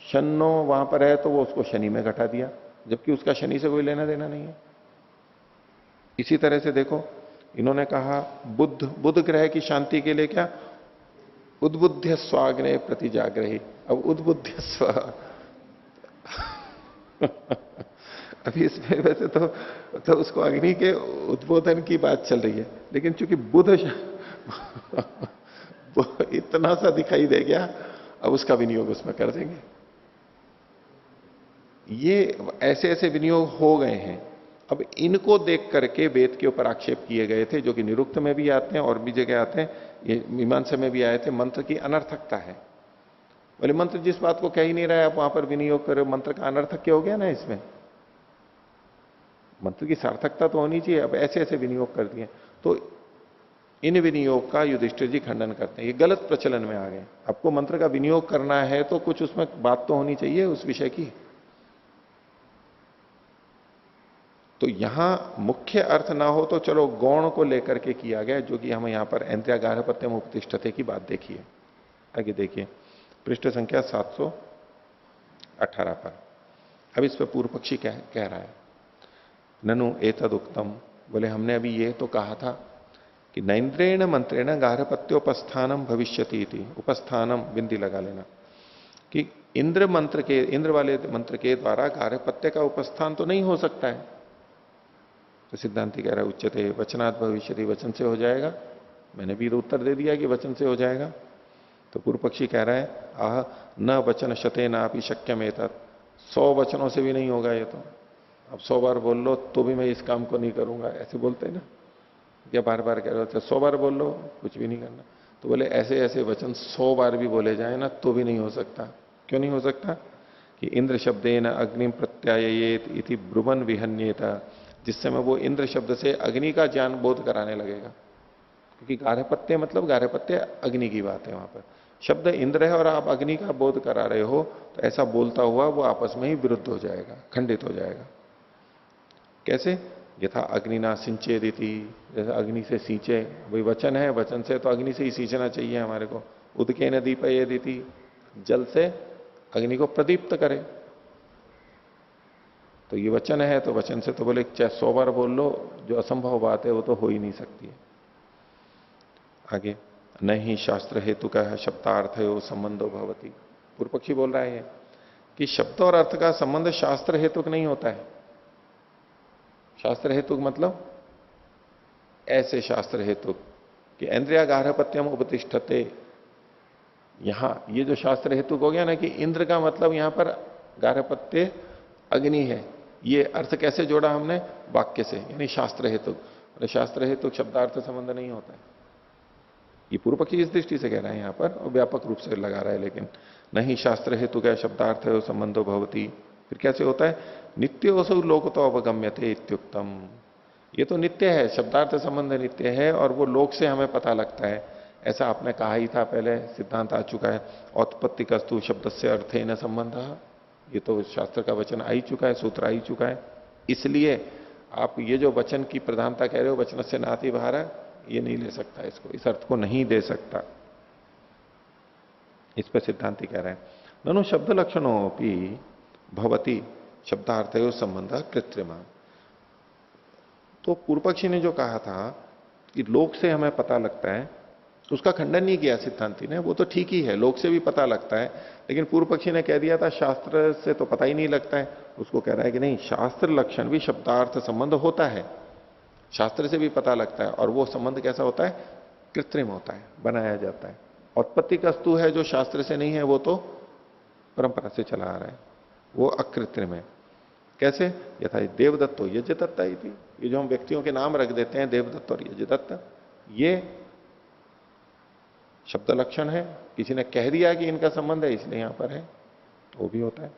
शन्नो वहां पर है, तो वो उसको शनि में घटा दिया, जबकि उसका शनि से कोई लेना देना नहीं है। इसी तरह से देखो, इन्होंने कहा बुध ग्रह की शांति के लिए क्या, उद्बुद्ध स्वाग्ने प्रति जाग्रही। अब उद्बुद्ध स्व अभी इसमें वैसे तो उसको अग्नि के उद्बोधन की बात चल रही है, लेकिन चूंकि बुध इतना सा दिखाई दे गया, अब उसका विनियोग उसमें कर देंगे। ये ऐसे ऐसे विनियोग हो गए हैं। अब इनको देख करके वेद के ऊपर आक्षेप किए गए थे, जो कि निरुक्त में भी आते हैं और भी जगह आते हैं, ये मीमांसा में भी आए थे। मंत्र की अनर्थकता है, बोले मंत्र जिस बात को कह ही नहीं रहा है आप वहां पर विनियोग करो, मंत्र का अनर्थक क्या हो गया ना इसमें, मंत्र की सार्थकता तो होनी चाहिए। अब ऐसे ऐसे विनियोग कर दिए, तो इन विनियोग का युधिष्ठिर जी खंडन करते हैं, ये गलत प्रचलन में आ गए। आपको मंत्र का विनियोग करना है तो कुछ उसमें बात तो होनी चाहिए उस विषय की। तो यहां मुख्य अर्थ ना हो तो चलो गौण को लेकर के किया गया, जो कि हम यहां पर ऐन्द्रियागारहपत्यम उपतिष्ठते की बात देखिए। आगे देखिए पृष्ठ संख्या 718 पर। अब इस पर पूर्व पक्षी कह रहा है, ननु एतद उक्तम, बोले हमने अभी ये तो कहा था कि नैन्द्रेण मंत्रेण गार्हपत्योपस्थानम भविष्यति इति, उपस्थानम बिंदी लगा लेना, कि इंद्र मंत्र के, इंद्र वाले मंत्र के द्वारा गार्हपत्य का उपस्थान तो नहीं हो सकता है। तो सिद्धांति कह रहा है उच्चते वचनात् भविष्यति, वचन से हो जाएगा। मैंने भी तो उत्तर दे दिया कि वचन से हो जाएगा। तो पूर्व पक्षी कह रहा है आह न वचन शते ना भी शक्यम एतत्, 100 वचनों से भी नहीं होगा ये तो। अब 100 बार बोल लो तो भी मैं इस काम को नहीं करूंगा, ऐसे बोलते हैं ना, या बार बार कह रहे होते 100 बार बोल लो कुछ भी नहीं करना। तो बोले ऐसे ऐसे वचन 100 बार भी बोले जाए ना तो भी नहीं हो सकता। क्यों नहीं हो सकता? कि इंद्र शब्देन अग्निम प्रत्यायेत इति ब्रुवन विहन्येता, जिससे मैं वो इंद्र शब्द से अग्नि का ज्ञान बोध कराने लगेगा, क्योंकि गार्हपत्य मतलब गार्हपत्य अग्नि की बात है। वहां पर शब्द इंद्र है और आप अग्नि का बोध करा रहे हो, तो ऐसा बोलता हुआ वो आपस में ही विरुद्ध हो जाएगा, खंडित हो जाएगा। कैसे? यथा अग्निना सिंचे देती, जैसे अग्नि से सींचे, वही वचन है, वचन से तो अग्नि से ही सींचना चाहिए हमारे को। उदके न दीपये देती, जल से अग्नि को प्रदीप्त करे, तो ये वचन है, तो वचन से तो बोले चाहे 100 बार बोल लो, जो असंभव बात है वो तो हो ही नहीं सकती है। आगे नहीं शास्त्र हेतु का शब्दार्थ है वो संबंधो भवती। पूर्व पक्षी बोल रहा है कि शब्द और अर्थ का संबंध शास्त्र हेतुक नहीं होता है। शास्त्र हेतुक मतलब ऐसे शास्त्र हेतुक कि इंद्रिया गार्हपत्यम उपतिष्ठते, यहां ये जो शास्त्र हेतुक हो गया ना कि इंद्र का मतलब यहां पर गार्हपत्य अग्नि है, ये अर्थ कैसे जोड़ा हमने? वाक्य से, यानी शास्त्र हेतुक। शास्त्र हेतुक शब्दार्थ संबंध नहीं होता है। ये पूर्व पक्षी इस दृष्टि से कह रहा है यहां पर, और व्यापक रूप से लगा रहा है, लेकिन नहीं शास्त्र हेतु का शब्दार्थ है संबंधो भवती। फिर कैसे होता है? नित्योसौ लोक तो अवगम्यते इत्युक्तम, ये तो नित्य है, शब्दार्थ संबंध नित्य है और वो लोक से हमें पता लगता है, ऐसा आपने कहा ही था पहले, सिद्धांत आ चुका है। औत्पत्ति कस्तु शब्द से अर्थे न संबंध, ये तो शास्त्र का वचन आ ही चुका है, सूत्र आ ही चुका है। इसलिए आप ये जो वचन की प्रधानता कह रहे हो, वचन से नाति बाहर, ये नहीं ले सकता, इसको, इस अर्थ को नहीं दे सकता। इस पर सिद्धांति कह रहे हैं ननु शब्द लक्षणों भी भवती शब्दार्थ संबंध कृत्रिम। तो पूर्व पक्षी ने जो कहा था कि लोक से हमें पता लगता है, तो उसका खंडन नहीं किया सिद्धांति ने, वो तो ठीक ही है, लोक से भी पता लगता है। लेकिन पूर्व पक्षी ने कह दिया था शास्त्र से तो पता ही नहीं लगता है, उसको कह रहा है कि नहीं, शास्त्र लक्षण भी शब्दार्थ संबंध होता है, शास्त्र से भी पता लगता है, और वो संबंध कैसा होता है? कृत्रिम होता है, बनाया जाता है। उत्पत्ति कस्तु है जो शास्त्र से नहीं है, वो तो परंपरा से चला आ रहा है, वो अकृत्रिम है। कैसे? यथा देवदत्तो यज्ञदत्ता ही थी, ये जो हम व्यक्तियों के नाम रख देते हैं देवदत्त और यज्ञदत्त, ये शब्द लक्षण है, किसी ने कह दिया कि इनका संबंध है इसलिए यहां पर है, वो भी होता है।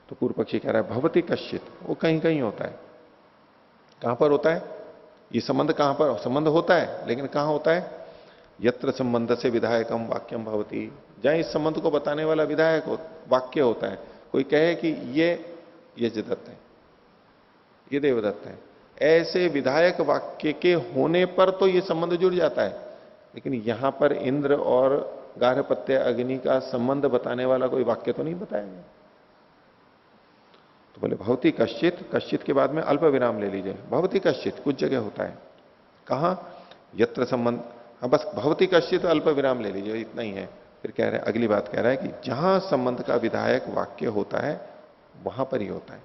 तो पूर्व पक्षी कह रहा है भवती कश्चित, वो कहीं कहीं होता है, कहां पर होता है ये संबंध? कहां पर संबंध होता है, लेकिन कहां होता है? यत्र संबंध से विधायकम वाक्यम भवती, जहां इस संबंध को बताने वाला विधायक वाक्य होता है। कोई कहे कि ये यजदत्त है, ये देवदत्त है, ऐसे विधायक वाक्य के होने पर तो ये संबंध जुड़ जाता है। लेकिन यहां पर इंद्र और गार्हपत्य अग्नि का संबंध बताने वाला कोई वाक्य तो नहीं बताया गया। तो बोले भवती कश्चित, कश्चित के बाद में अल्प विराम ले लीजिए। भवती कश्चित कुछ जगह होता है, कहां? यत्र संबंध, हाँ बस भवती कश्चित अल्प विराम ले लीजिए, इतना ही है। फिर कह रहे हैं, अगली बात कह रहा है कि जहां संबंध का विधायक वाक्य होता है वहां पर ही होता है।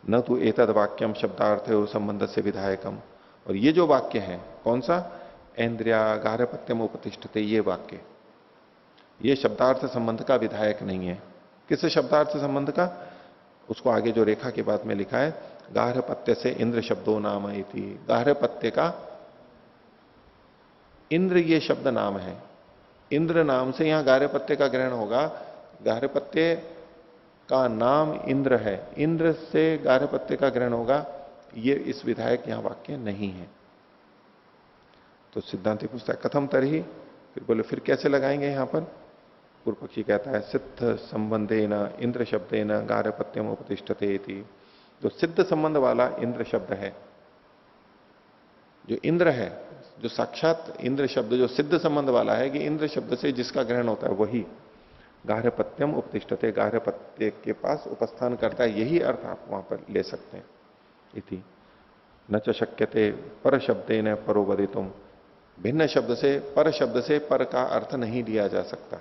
न तो एतद वाक्यम शब्दार्थ हो संबंध से विधायकम, और ये जो वाक्य है कौन सा? ऐन्द्रिया गार्हपत्यम उपतिष्ठते, ये वाक्य, ये शब्दार्थ संबंध का विधायक नहीं है। किस शब्दार्थ संबंध का? उसको आगे जो रेखा के बाद में लिखा है, गार्हपत्य से इंद्र शब्दों नाम इति, गार्हपत्य का इंद्र ये शब्द नाम है, इंद्र नाम से यहां गार्हपत्य का ग्रहण होगा। गार्हपत्य का नाम इंद्र है, इंद्र से गार्हपत्य का ग्रहण होगा, ये इस विधायक यहां वाक्य नहीं है। तो सिद्धांति पूछता है कथम तरही, फिर बोले फिर कैसे लगाएंगे यहां पर? पूर्व पक्षी कहता है सिद्ध संबंधेन इंद्र शब्देन गार्हपत्यम उपतिष्ठते इति। जो सिद्ध संबंध वाला इंद्र शब्द है, जो इंद्र है, जो साक्षात इंद्र शब्द जो सिद्ध संबंध वाला है, कि इंद्र शब्द से जिसका ग्रहण होता है वही गार्हपत्यम उपतिष्ठते, गार्हपत्य के पास उपस्थान करता है, यही अर्थ आप वहां पर ले सकते हैं। इति न च शक्यते पर शब्देन परोवदितुम, भिन्न शब्द से, पर शब्द से पर का अर्थ नहीं लिया जा सकता।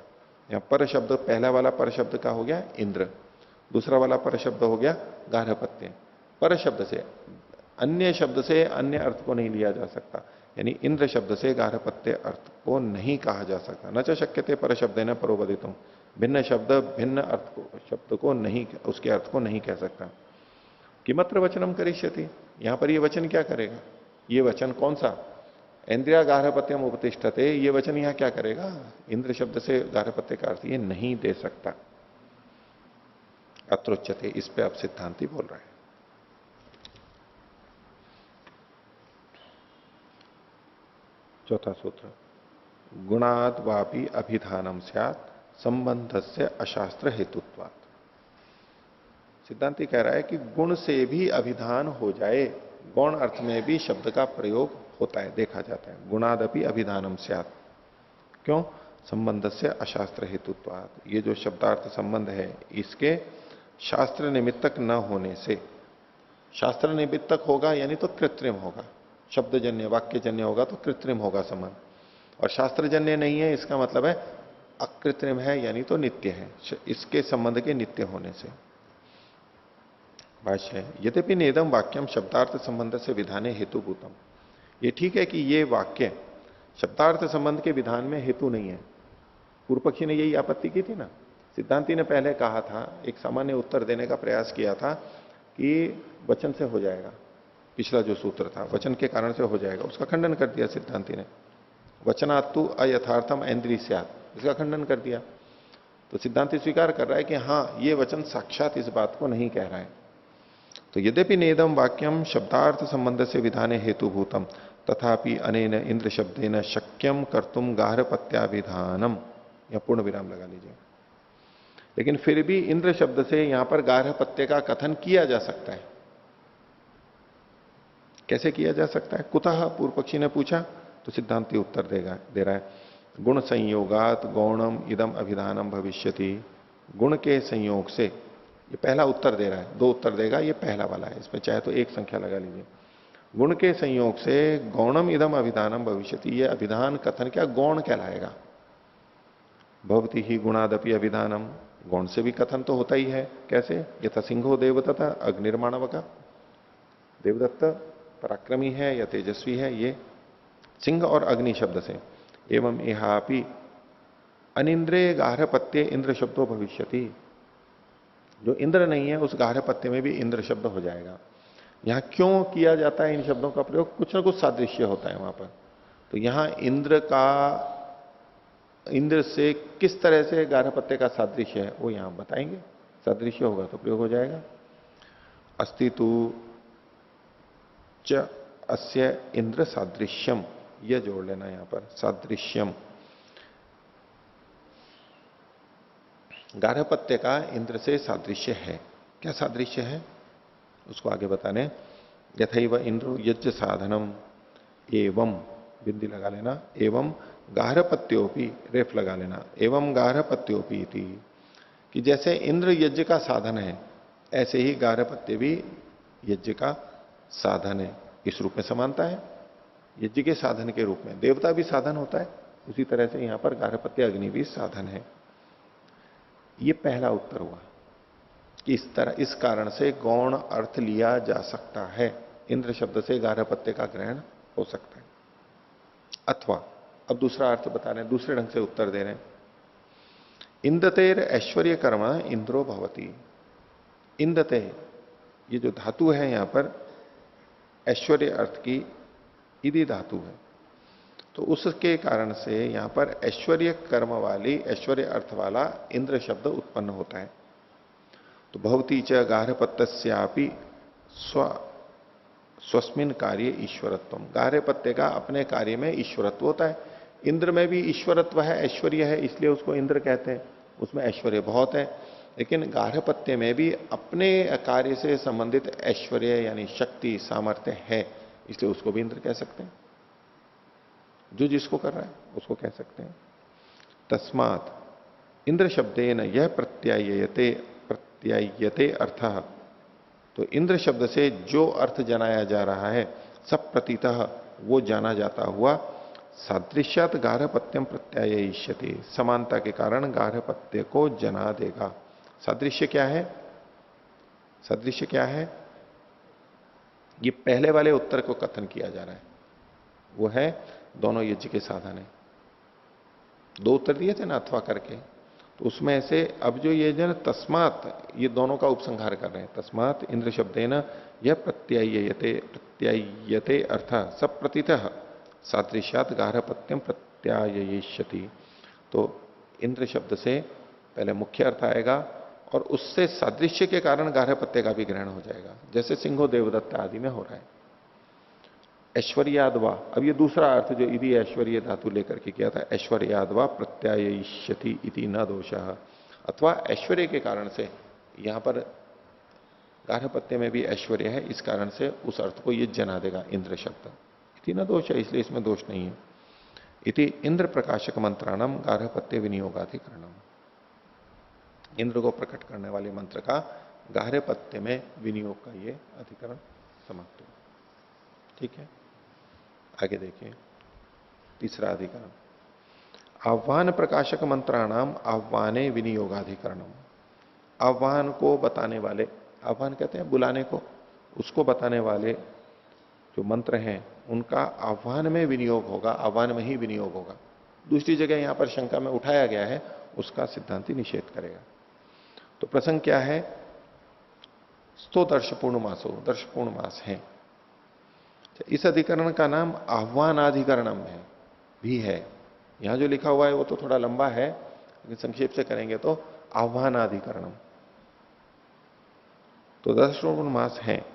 यहां पर शब्द, पहला वाला पर शब्द का हो गया इंद्र, दूसरा वाला पर शब्द हो गया गार्हपत्य। पर शब्द से, अन्य शब्द से अन्य अर्थ को नहीं लिया जा सकता, यानी इंद्र शब्द से गार्हपत्य अर्थ को नहीं कहा जा सकता। न च शक्यते पर शब्द न परोवदितुम, भिन्न शब्द भिन्न अर्थ को, शब्द को नहीं, उसके अर्थ को नहीं कह सकता। किमत्र वचनम करिष्यति, यहां पर ये वचन क्या करेगा? ये वचन कौन सा? इंद्रिया गार्हपत्यम उपतिष्ठते, ये वचन यहां क्या करेगा? इंद्र शब्द से गार्हपत्य का अर्थ ये नहीं दे सकता। अत्रोच्यते, इस पे अब सिद्धांति बोल रहा है। चौथा सूत्र, गुणाद वापि अभिधानम स्यात् संबंध से अशास्त्र हेतुत्वात्। सिद्धांति कह रहा है कि गुण से भी अभिधान हो जाए, गौण अर्थ में भी शब्द का प्रयोग होता है, देखा जाता है। गुणादपि अभिधानम स्यात्, क्यों? संबंध से अशास्त्र हेतुत्वात्, ये जो शब्दार्थ संबंध है इसके शास्त्र निमित्तक न होने से, शास्त्र निमित्तक होगा यानी तो कृत्रिम होगा, शब्दजन्य वाक्यजन्य होगा तो कृत्रिम होगा संबंध, और शास्त्रजन्य नहीं है इसका मतलब है अकृत्रिम है यानी तो नित्य है, इसके संबंध के नित्य होने से। भाष्य है, यद्यपि नेदम वाक्यम शब्दार्थ संबंध से विधाने हेतुभूतम, ये ठीक है कि ये वाक्य शब्दार्थ संबंध के विधान में हेतु नहीं है। पूर्व पक्षी ने यही आपत्ति की थी ना। सिद्धांति ने पहले कहा था, एक सामान्य उत्तर देने का प्रयास किया था कि वचन से हो जाएगा, पिछला जो सूत्र था वचन के कारण से हो जाएगा, उसका खंडन कर दिया सिद्धांति ने। वचनात्तु अयथार्थम ऐन्द्री स्यात्, इसका खंडन कर दिया। तो सिद्धांति स्वीकार कर रहा है कि हां ये वचन साक्षात इस बात को नहीं कह रहा है। तो यद्यपि नेदम वाक्यम शब्दार्थ संबंध से विधाने हेतुभूतम तथापि अनेन इंद्र शब्देन शक्यम कर्तुम गार्हपत्याभिधानम, या पूर्ण विराम लगा लीजिए। लेकिन फिर भी इंद्र शब्द से यहां पर गार्हपत्य का कथन किया जा सकता है। कैसे किया जा सकता है? कुतः, पूर्व पक्षी ने पूछा, तो सिद्धांति उत्तर दे रहा है, गुण संयोगात गौणम इदम अभिधानम भविष्यति, गुण के संयोग से, ये पहला उत्तर दे रहा है, दो उत्तर देगा, ये पहला वाला है, इसमें चाहे तो एक संख्या लगा लीजिए। गुण के संयोग से गौणम इदम अभिधानम भविष्यति, ये अभिधान कथन क्या गौण कहलाएगा। भवती ही गुणादपि अभिधानम, गौण से भी कथन तो होता ही है। कैसे? यथा सिंहो देवदत्त अग्निर्माणवका, देवदत्त पराक्रमी है या तेजस्वी है, ये सिंह और अग्नि शब्द से। एवं यहापि अनिंद्रे गार्हपत्य इंद्र शब्दों भविष्यति, जो इंद्र नहीं है उस गार्हपत्य में भी इंद्र शब्द हो जाएगा। यहां क्यों किया जाता है इन शब्दों का प्रयोग? कुछ ना कुछ सादृश्य होता है वहां पर। तो यहां इंद्र से किस तरह से गार्हपत्य का सादृश्य है वो यहां बताएंगे, सादृश्य होगा तो प्रयोग हो जाएगा। अस्तितु च अस्य इंद्र सादृश्यम, यह जोड़ लेना यहां पर, सादृश्यम। गार्हपत्य का इंद्र से सादृश्य है। क्या सादृश्य है उसको आगे बताने, यथैव इंद्रो यज्ञ साधनम एवं, बिंदी लगा लेना, एवं गार्हपत्योपि, रेफ लगा लेना, एवं गार्हपत्योपि इति, कि जैसे इंद्र यज्ञ का साधन है ऐसे ही गार्हपत्य भी यज्ञ का साधन है। इस रूप में समानता है, यज्ञ के साधन के रूप में देवता भी साधन होता है, उसी तरह से यहां पर गार्हपत्य अग्नि भी साधन है। ये पहला उत्तर हुआ कि इस तरह, इस कारण से गौण अर्थ लिया जा सकता है, इंद्र शब्द से गार्हपत्य का ग्रहण हो सकता है। अथवा अब दूसरा अर्थ बता रहे हैं, दूसरे ढंग से उत्तर दे रहे हैं, इंदतेर ऐश्वर्य कर्म इंद्रो भवति। इंदते, ये जो धातु है यहां पर ऐश्वर्य अर्थ की इति धातु है, तो उसके कारण से यहां पर ऐश्वर्य कर्म वाली, ऐश्वर्य अर्थ वाला इंद्र शब्द उत्पन्न होता है। तो भवती च गार्हपत्यस्यापि स्वस्मिन कार्य ईश्वरत्व, गार्हपत्य का अपने कार्य में ईश्वरत्व होता है। इंद्र में भी ईश्वरत्व है, ऐश्वर्य है, इसलिए उसको इंद्र कहते हैं, उसमें ऐश्वर्य बहुत है। लेकिन गार्हपत्य में भी अपने कार्य से संबंधित ऐश्वर्य यानी शक्ति, सामर्थ्य है, इसलिए उसको भी इंद्र कह सकते हैं। जो जिसको कर रहा है उसको कह सकते हैं। तस्मात इंद्र शब्देन यह प्रत्यायते अर्थ, तो इंद्र शब्द से जो अर्थ जनाया जा रहा है, सब प्रतीतः वो जाना जाता हुआ, सादृश्यात गार्हपत्यम प्रत्यायिष्यते, समानता के कारण गार्हपत्य को जना देगा। सादृश्य क्या है? सादृश्य क्या है? ये पहले वाले उत्तर को कथन किया जा रहा है, वो है दोनों यज्ञ के साधन है। दो उत्तर दिए थे ना अथवा करके, तो उसमें से अब जो ये जन तस्मात, ये दोनों का उपसंहार कर रहे हैं। तस्मात इंद्र शब्देन यह प्रत्यायते अर्थ सब प्रतीतः सादृश्यात गार्हपत्यम प्रत्यायिष्यति। तो इंद्र शब्द से पहले मुख्य अर्थ आएगा और उससे सादृश्य के कारण गार्हपत्य का भी ग्रहण हो जाएगा, जैसे सिंहो देवदत्त आदि में हो रहा है। ऐश्वर्यादवा, अब ये दूसरा अर्थ जो इति ऐश्वर्य धातु लेकर के किया था, ऐश्वर्यादवा प्रत्यायिष्यति इति न दोषः, अथवा ऐश्वर्य के कारण से, यहां पर गार्हपत्य में भी ऐश्वर्य है, इस कारण से उस अर्थ को ये जना देगा इंद्र शब्द, इति न दोष है, इसलिए इसमें दोष नहीं है। इति इंद्र प्रकाशक मंत्राणाम गार्हपत्य विनियोगाधिकरणम, इंद्र को प्रकट करने वाले मंत्र का गार्हपत्य में विनियोग का ये अधिकरण समाप्त हुआ। ठीक है, आगे देखिए तीसरा अधिकरण, आह्वान प्रकाशक मंत्राणाम आह्वाने विनियोगाधिकरणम, आह्वान को बताने वाले, आह्वान कहते हैं बुलाने को, उसको बताने वाले जो मंत्र हैं उनका आह्वान में विनियोग होगा, आह्वान में ही विनियोग होगा। दूसरी जगह यहां पर शंका में उठाया गया है, उसका सिद्धांति निषेध करेगा। तो प्रसंग क्या है? स्तो दर्शपूर्ण मासो, दर्शपूर्ण मास है। इस अधिकरण का नाम आह्वानाधिकरणम है, भी है। यहां जो लिखा हुआ है वो तो थोड़ा लंबा है, लेकिन संक्षेप से करेंगे तो आह्वानाधिकरणम। तो दर्शपूर्ण मास है,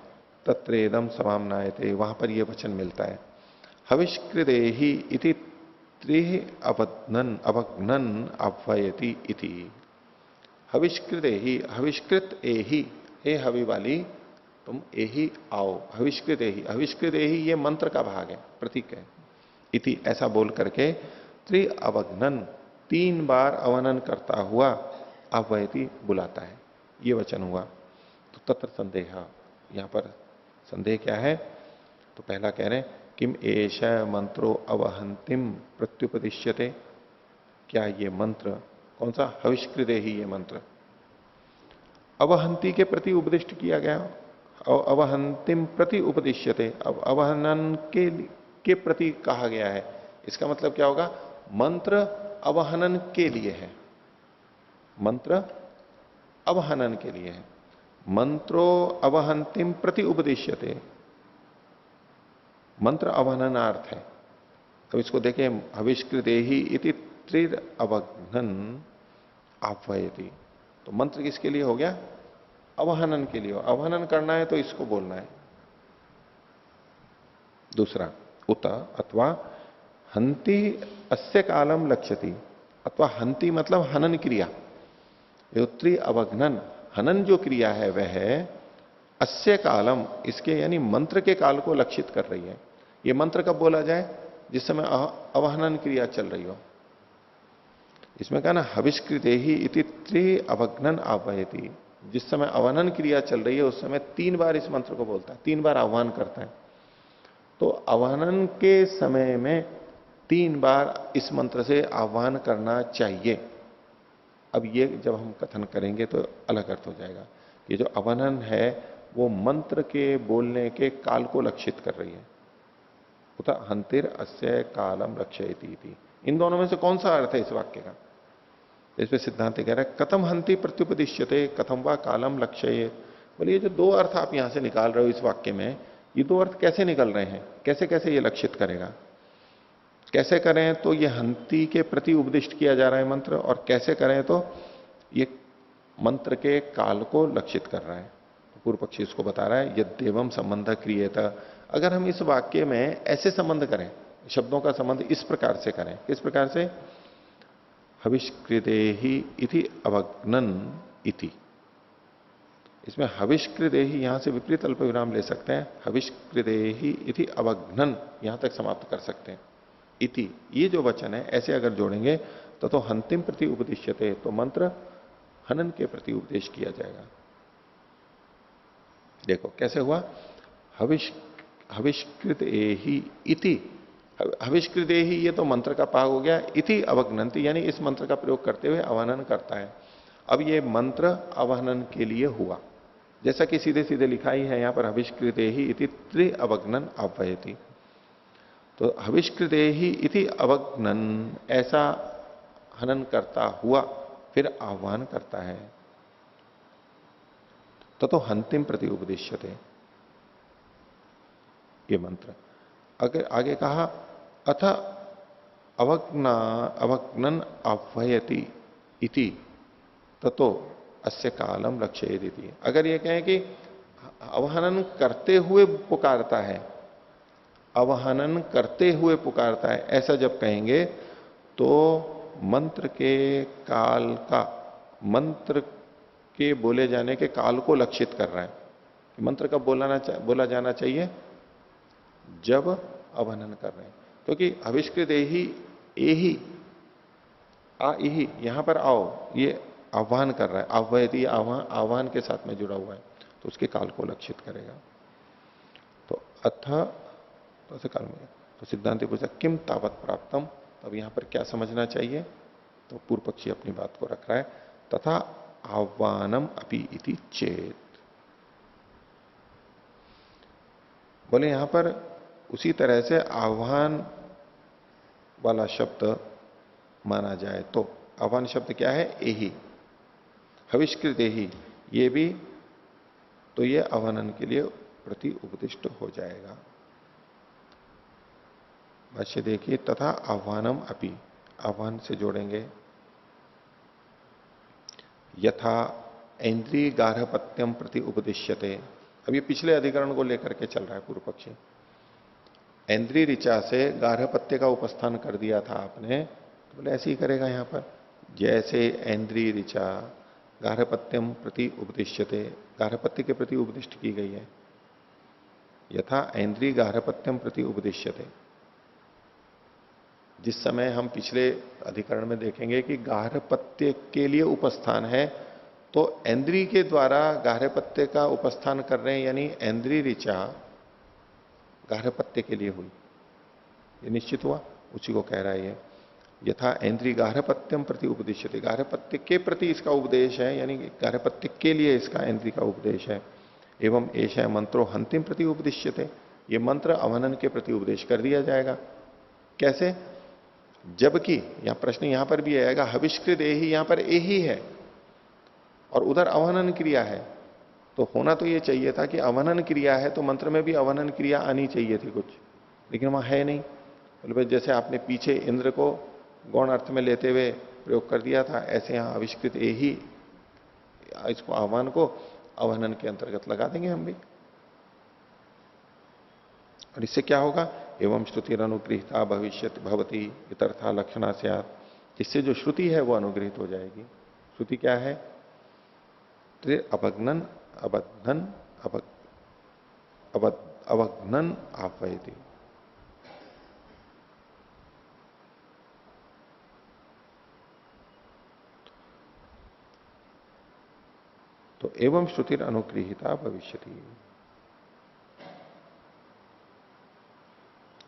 तत्रेदम समामनायते, वहां पर यह वचन मिलता है। हविष्कृदेहि इति त्रिः अवग्नन आह्वयति इति। हविष्कृदेहि, हविष्कृत एहि, हे हवि वाली तुम एहि आओ, हविष्कृत एहि, हविष्कृत एहि ये मंत्र का भाग है, प्रतीक है। इति ऐसा बोल करके त्रि अवग्नन, 3 बार अवनन करता हुआ आह्वयति बुलाता है, ये वचन हुआ। तो तत्र संदेह, यहां पर संदेह क्या है? तो पहला कह रहे हैं किम एष मंत्रो अवहंतिम प्रत्युपदिश्यते, क्या ये मंत्र कौन सा? हविष्कृदे ही ये मंत्र अवहंती के प्रति उपदिष्ट किया गया, अवहंतिम प्रति उपदिश्यते, अब अवहनन के प्रति कहा गया है, इसका मतलब क्या होगा? मंत्र अवहनन के लिए है, मंत्र अवहनन के लिए है। मंत्रो अवहंतिम प्रति उपदिश्यते, मंत्र अवहननार्थ है। तो इसको देखें, हविष्कृदेहि इति त्रिर अवघ्नन आह्वयति, तो मंत्र किसके लिए हो गया? अवहनन के लिए। अवहनन करना है तो इसको बोलना है, दूसरा, उत अथवा हंति अस्य कालम लक्ष्यति, अथवा हंति मतलब हनन क्रिया, उत्तरी अवघ्नन, हनन जो क्रिया है वह अस्य कालम, इसके यानी मंत्र के काल को लक्षित कर रही है। ये मंत्र कब बोला जाए? जिस समय अवहनन क्रिया चल रही हो। इसमें कहा ना हविष्कृते ही इति त्रि अवघ्नन आह्वयति, जिस समय अवहनन क्रिया चल रही है उस समय 3 बार इस मंत्र को बोलता है, 3 बार आह्वान करता है। तो अवहनन के समय में 3 बार इस मंत्र से आह्वान करना चाहिए। अब ये जब हम कथन करेंगे तो अलग अर्थ हो जाएगा। ये जो अवहनन है वो मंत्र के बोलने के काल को लक्षित कर रही है। उत हंतिर अस्य कालम लक्ष्यति, इन दोनों में से कौन सा अर्थ है इस वाक्य का? इसमें सिद्धांत कह रहा है कथम हंति प्रत्युपदिश्यते कथम वा कालम लक्ष्येत। बोलिए जो 2 अर्थ आप यहां से निकाल रहे हो इस वाक्य में, ये 2 अर्थ कैसे निकल रहे हैं? कैसे कैसे ये लक्षित करेगा? कैसे करें तो ये हंति के प्रति उपदिष्ट किया जा रहा है मंत्र, और कैसे करें तो ये मंत्र के काल को लक्षित कर रहा है। तो पूर्व पक्षी इसको बता रहा है यद्देवम संबंध क्रियेत। अगर हम इस वाक्य में ऐसे संबंध करें, शब्दों का संबंध इस प्रकार से करें, किस प्रकार से? हविष्कृदेहि इति अवघ्नन इति। इसमें हविष्कृदेहि यहां से विपरीत अल्प विराम ले सकते हैं, हविष्कृदेहि इति अवघ्नन यहां तक समाप्त कर सकते हैं। इति ये जो वचन है ऐसे अगर जोड़ेंगे तो हंतिम प्रति उपदिश्यते, तो मंत्र हनन के प्रति उपदेश किया जाएगा। देखो कैसे हुआ, हविष्कृत एहि इति, हविष्कृत एहि ये तो मंत्र का भाग हो गया, इति अवघ्नन्ति यानी इस मंत्र का प्रयोग करते हुए अवहनन करता है। अब ये मंत्र अवहनन के लिए हुआ, जैसा कि सीधे सीधे लिखा ही है यहां पर हविष्कृत एहि इति त्रि अवघ्नन आह्वयति। तो हविष्कृत एहि इति अवघ्नन ऐसा हनन करता हुआ फिर आह्वान करता है। तो हंतिम प्रति उपदिश्यते ये मंत्र। अगर आगे कहा अथ अवघ्नन आह्वयति इति ततो अस्य कालम लक्ष्येति। अगर ये कहें कि अवहनन करते हुए पुकारता है, अवहनन करते हुए पुकारता है, ऐसा जब कहेंगे तो मंत्र के काल का, मंत्र के बोले जाने के काल को लक्षित कर रहा है। मंत्र कब बोला जाना चाहिए? जब अवहनन कर रहे हैं। क्योंकि हविष्कृत एहि एहि आ इहि यहां पर आओ, ये आह्वान कर रहा है, आह्वयति आह्वान के साथ में जुड़ा हुआ है, तो उसके काल को लक्षित करेगा। तो अथ तो ऐसे काल में तो सिद्धांत पूछा किम तावत प्राप्तम, अब यहां पर क्या समझना चाहिए? तो पूर्व पक्षी अपनी बात को रख रहा है, तथा आह्वानम अपि इति चेत। बोले यहां पर उसी तरह से आह्वान वाला शब्द माना जाए तो आह्वान शब्द क्या है? एहि, हविष्कृत एहि, ये भी तो ये अवहनन के लिए प्रति उपदिष्ट हो जाएगा। भाष्य देखिए, तथा आह्वानम अपि, आह्वान से जोड़ेंगे, यथा इंद्रिय गार्हपत्यम प्रति उपदिश्यते। अब ये पिछले अधिकरण को लेकर के चल रहा है पूर्व पक्षी। इंद्रिय ऋचा से गार्हपत्य का उपस्थान कर दिया था आपने, तो बोले ऐसे ही करेगा यहां पर, जैसे इंद्रिय ऋचा गार्हपत्यम प्रति उपदिश्यते, गार्हपत्य के प्रति उपदिष्ट की गई है। यथा इंद्रिय गार्हपत्यम प्रति उपदिश्यते, जिस समय हम पिछले अधिकरण में देखेंगे कि गार्हपत्य के लिए उपस्थान है, तो इंद्रिय के द्वारा गार्हपत्य का उपस्थान कर रहे हैं, यानी इंद्रिय ऋचा गार्हपत्य के लिए हुई, ये निश्चित हुआ, उसी को कह रहा है ये। यथा इंद्रिय गार्हपत्यम प्रति उपदिश्यते, गार्हपत्य के प्रति इसका उपदेश है, यानी गार्हपत्य के लिए इसका इंद्रिय का उपदेश है। एवं ऐसा मंत्रो हंतिम प्रति उपदिश्यते, ये मंत्र अवहनन के प्रति उपदेश कर दिया जाएगा। कैसे? जबकि यहां प्रश्न यहां पर भी आएगा, हविष्कृत एहि, यहां पर एहि है और उधर अवहनन क्रिया है, तो होना तो ये चाहिए था कि अवहनन क्रिया है तो मंत्र में भी अवहनन क्रिया आनी चाहिए थी कुछ, लेकिन वहां है नहीं। बोले जैसे आपने पीछे इंद्र को गौण अर्थ में लेते हुए प्रयोग कर दिया था, ऐसे यहां हविष्कृत एहि, इसको आह्वान को अवहनन के अंतर्गत लगा देंगे हम भी। और इससे क्या होगा? एवं श्रुति अनुगृहिता भविष्य भवती इतर्था लक्षणा स्यात्। इससे जो श्रुति है वो अनुगृहित हो जाएगी। श्रुति क्या है? अवग्नन अबद्धन अवग्नन आह्वयति। तो एवं श्रुति अनुगृहिता भविष्यति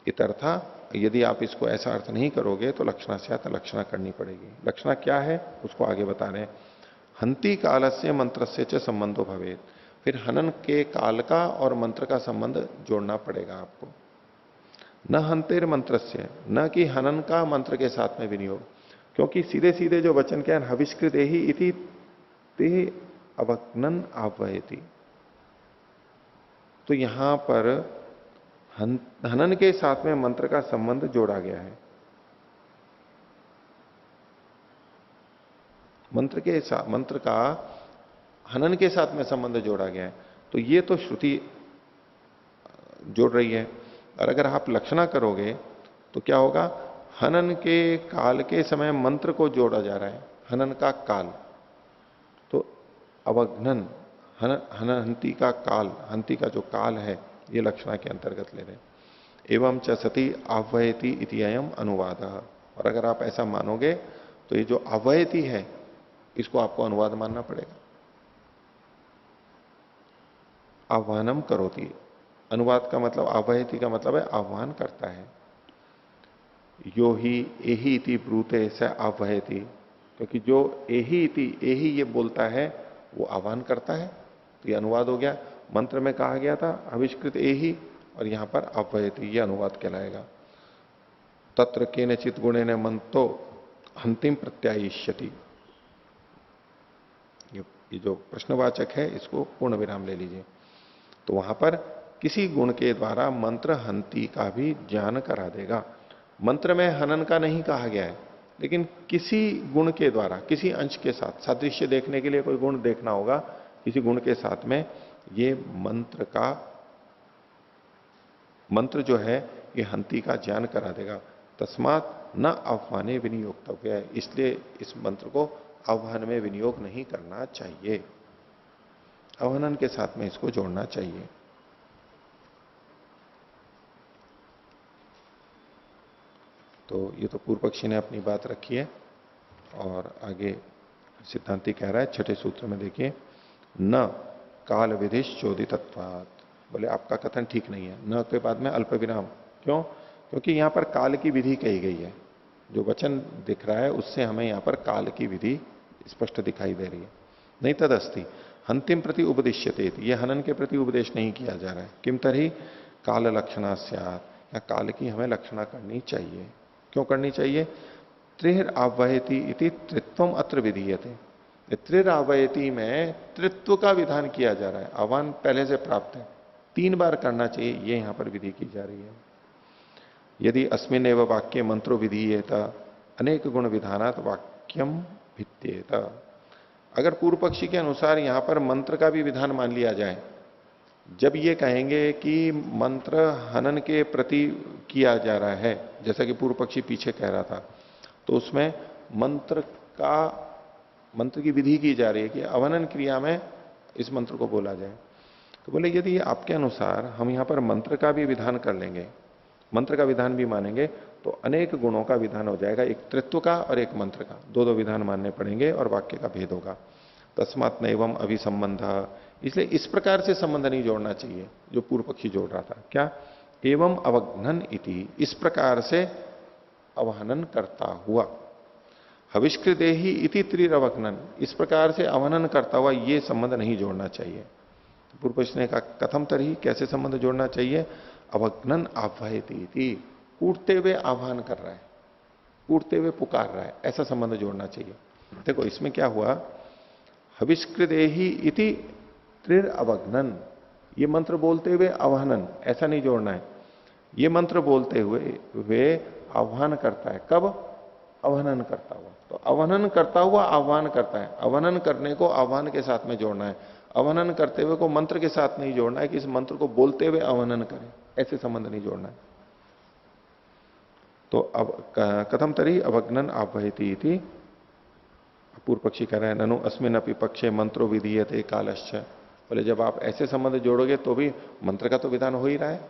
इतर्था। यदि आप इसको ऐसा अर्थ नहीं करोगे तो लक्षणा से लक्षणा करनी पड़ेगी। लक्षणा क्या है उसको आगे बता रहे हैं। हंति काल से मंत्र से च संबंधो भवेत। फिर हनन के काल का और मंत्र का संबंध जोड़ना पड़ेगा आपको। न हंतेर मंत्र से, न कि हनन का मंत्र के साथ में विनियोग, क्योंकि सीधे सीधे जो वचन क्या है, हविष्कृत ही इति ते अवग्नन आह्वयति। तो यहां पर हनन के साथ में मंत्र का संबंध जोड़ा गया है। मंत्र का हनन के साथ में संबंध जोड़ा गया है। तो ये तो श्रुति जोड़ रही है। और अगर आप लक्षणा करोगे तो क्या होगा? हनन के काल के समय मंत्र को जोड़ा जा रहा है, हनन का काल। तो अवघ्नन हंति का काल, हंति का जो काल है, ये लक्षणा के अंतर्गत ले रहे। एवं च सती आह्वयति इति अयम अनुवाद। और अगर आप ऐसा मानोगे तो ये जो आह्वयति है इसको आपको अनुवाद मानना पड़ेगा। आह्वानम करोति, अनुवाद का मतलब, आह्वयति का मतलब है आह्वान करता है। यो ही एही इति ब्रूते स आह्वयति, क्योंकि जो एही इति, एही ये बोलता है वो आह्वान करता है। तो ये अनुवाद हो गया। मंत्र में कहा गया था आविष्कृत एही, और यहां पर आह्वयति, ये अनुवाद कहलाएगा। तत्र केनचित गुणेन मंतो हंतिम प्रत्यायिष्यति। ये जो प्रश्नवाचक है इसको पूर्ण विराम ले लीजिए। तो वहां पर किसी गुण के द्वारा मंत्र हंति का भी ज्ञान करा देगा। मंत्र में हनन का नहीं कहा गया है, लेकिन किसी गुण के द्वारा, किसी अंश के साथ, सादृश्य देखने के लिए कोई गुण देखना होगा, किसी गुण के साथ में ये मंत्र जो है ये हंति का ज्ञान करा देगा। तस्मात न आह्वाने विनियोक्तव्य है, इसलिए इस मंत्र को आह्वान में विनियोग नहीं करना चाहिए, आह्वान के साथ में इसको जोड़ना चाहिए। तो ये तो पूर्व पक्षी ने अपनी बात रखी है। और आगे सिद्धांति कह रहा है छठे सूत्र में, देखिए, न काल विधिश चोदितत्वात्। बोले आपका कथन ठीक नहीं है। न के बाद में अल्प विराम। क्यों? क्योंकि यहां पर काल की विधि कही गई है। जो वचन दिख रहा है उससे हमें यहां पर काल की विधि स्पष्ट दिखाई दे रही है। नहीं तदस्ति हंतिम प्रति उपदिश्यते, ये हनन के प्रति उपदेश नहीं किया जा रहा है। किम तरही काल लक्षणा स्यात्, या काल की हमें लक्षणा करनी चाहिए। क्यों करनी चाहिए? त्रिर आह्वयति इति त्रित्वम अत्र विधीयते। त्रिर आह्वयति में त्रित्व का विधान किया जा रहा है। आह्वान पहले से प्राप्त है, 3 बार करना चाहिए, ये यहां पर विधि की जा रही है। यदि अस्मिन एव वाक्य मंत्रो विधीयेत अनेक गुण विधानात वाक्यम भित्तेत। अगर पूर्व पक्षी के अनुसार यहां पर मंत्र का भी विधान मान लिया जाए, जब ये कहेंगे कि मंत्र हनन के प्रति किया जा रहा है, जैसा कि पूर्व पक्षी पीछे कह रहा था, तो उसमें मंत्र की विधि की जा रही है कि अवनन क्रिया में इस मंत्र को बोला जाए। तो बोले यदि आपके अनुसार हम यहां पर मंत्र का भी विधान कर लेंगे, मंत्र का विधान भी मानेंगे, तो अनेक गुणों का विधान हो जाएगा, एक त्रित्व का और एक मंत्र का, 2 विधान मानने पड़ेंगे और वाक्य का भेद होगा। तस्मात् नैवम अभिसंबंध, इसलिए इस प्रकार से संबंध नहीं जोड़ना चाहिए जो पूर्व पक्षी जोड़ रहा था। क्या? एवं अवघ्नन इति, इस प्रकार से अवहनन करता हुआ। हविष्कृदेहि इति त्रिरवघ्नन, इस प्रकार से अवहनन करता हुआ, ये संबंध नहीं जोड़ना चाहिए। पूर्व पक्ष ने कहा कथम तरही, कैसे संबंध जोड़ना चाहिए? अवघ्नन आह्वयति, कूटते हुए आह्वान कर रहा है, कूटते हुए पुकार रहा है, ऐसा संबंध जोड़ना चाहिए। देखो इसमें क्या हुआ, हविष्कृदेहि इति त्रिर अवघ्नन, ये मंत्र बोलते हुए आह्वानन, ऐसा नहीं जोड़ना है। ये मंत्र बोलते हुए आह्वान करता है, कब? आह्वानन करता हुआ। तो आह्वानन करता हुआ आह्वान करता है, आह्वानन करने को आह्वान के साथ में जोड़ना है। आह्वानन करते हुए को मंत्र के साथ नहीं जोड़ना है कि इस मंत्र को बोलते हुए आह्वानन करें, ऐसे संबंध नहीं जोड़ना है। तो अब कथम तरी अवग्नन आह्वयति इति, पूर्व पक्षी कह रहे हैं ननु अस्मिन अपि पक्षे मंत्रो विधीयते कालश्च। बोले जब आप ऐसे संबंध जोड़ोगे तो भी मंत्र का तो विधान हो ही रहा है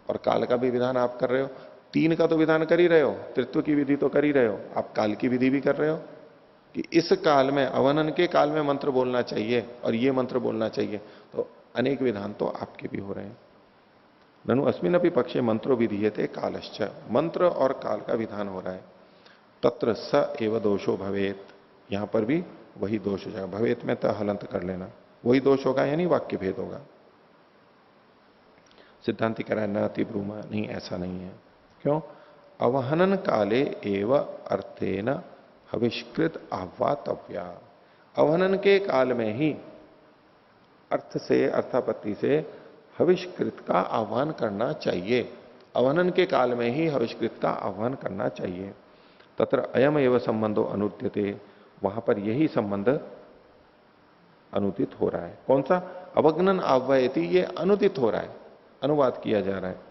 और काल का भी विधान आप कर रहे हो, तीन का तो विधान कर ही रहे हो, तृत्व की विधि तो कर ही रहे हो, आप काल की विधि भी कर रहे हो कि इस काल में अवनन के काल में मंत्र बोलना चाहिए और ये मंत्र बोलना चाहिए, तो अनेक विधान तो आपके भी हो रहे हैं। ननु अस्मिन अपि पक्षे मंत्रो विधीयते कालश्च, मंत्र और काल का विधान हो रहा है। तत्र स एव दोषो भवेत, यहां पर भी वही दोष हो जाएगा। भवेत में त हलंत कर लेना, वही दोष होगा यानी वाक्य भेद होगा। सिद्धांति कह रहा है न अति ब्रूम, नहीं ऐसा नहीं है। क्यों? अवहनन काले एव अर्थेन हविष्कृत आह्वातव्या, अवहनन के काल में ही अर्थ से, अर्थापत्ति से हविष्कृत का आह्वान करना चाहिए। अवहनन के काल में ही हविष्कृत का आह्वान करना चाहिए। तत्र अयम एव संबंधो अनुद्यते, वहां पर यही संबंध अनुदित हो रहा है। कौन सा? अवग्नन आह्वयति, ये अनुदित हो रहा है, अनुवाद किया जा रहा है।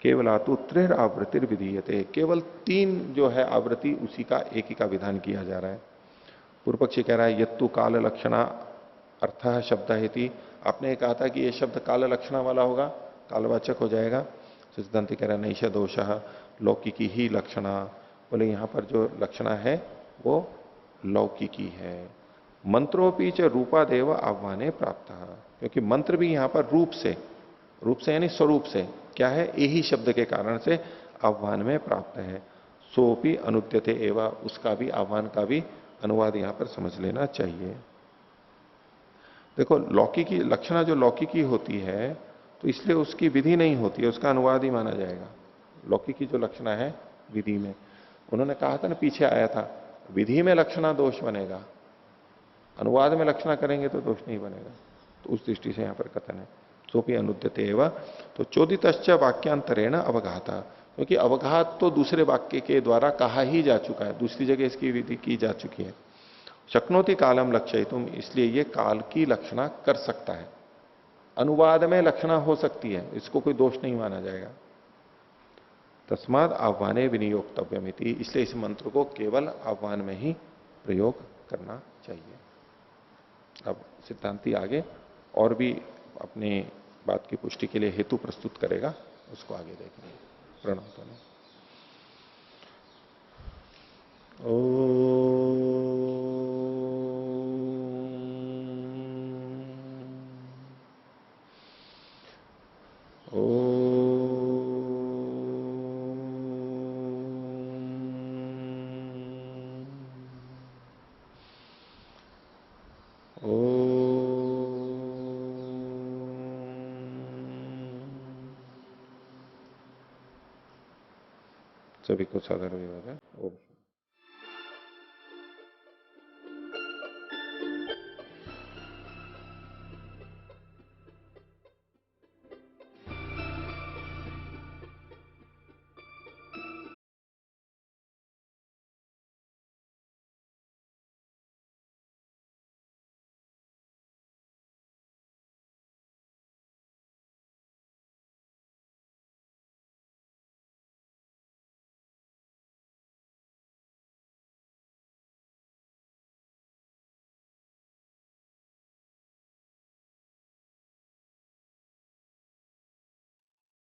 केवलातु त्रिर आवृत्तिर विधीयते, केवल तीन जो है आवृत्ति उसी का एक ही का विधान किया जा रहा है। पूर्व पक्षी कह रहा है यत्तु काल लक्षणा अर्थ शब्द हेति, आपने कहा था कि यह शब्द काल लक्षणा वाला होगा, कालवाचक हो जाएगा। सिद्धांत कह रहा है नैष दोष लौकिकी ही लक्षणा, बोले यहां पर जो लक्षणा है वो लौकिकी है। मंत्रोपी च रूपादेव आह्वाने प्राप्त, क्योंकि मंत्र भी यहां पर रूप से, रूप से यानी स्वरूप से, क्या है, यही शब्द के कारण से आह्वान में प्राप्त है। सोपी अनुद्यते एवं, उसका भी, आह्वान का भी अनुवाद यहां पर समझ लेना चाहिए। देखो लौकिकी लक्षणा जो लौकिकी होती है तो इसलिए उसकी विधि नहीं होती है, उसका अनुवाद ही माना जाएगा। लौकिकी जो लक्षणा है विधि में, उन्होंने कहा था ना, पीछे आया था, विधि में लक्षणा दोष बनेगा, अनुवाद में लक्षणा करेंगे तो दोष नहीं बनेगा। तो उस दृष्टि से यहां पर कथन है सोपी अनुद्यते एवं। तो चोदितश्च वाक्यांतरेण अवघाता, क्योंकि अवघात तो दूसरे वाक्य के द्वारा कहा ही जा चुका है, दूसरी जगह इसकी विधि की जा चुकी है। शक्नोति कालम लक्ष्य तुम, इसलिए ये काल की लक्षणा कर सकता है, अनुवाद में लक्षणा हो सकती है, इसको कोई दोष नहीं माना जाएगा। तस्माद आह्वाने विनियोक्तव्यमिति, इसलिए इस मंत्र को केवल आह्वान में ही प्रयोग करना चाहिए। अब सिद्धांति आगे और भी अपने बात की पुष्टि के लिए हेतु प्रस्तुत करेगा, उसको आगे देखेंगे। प्रणव तो नहीं। सभी को साधारण विवाद है। ओम।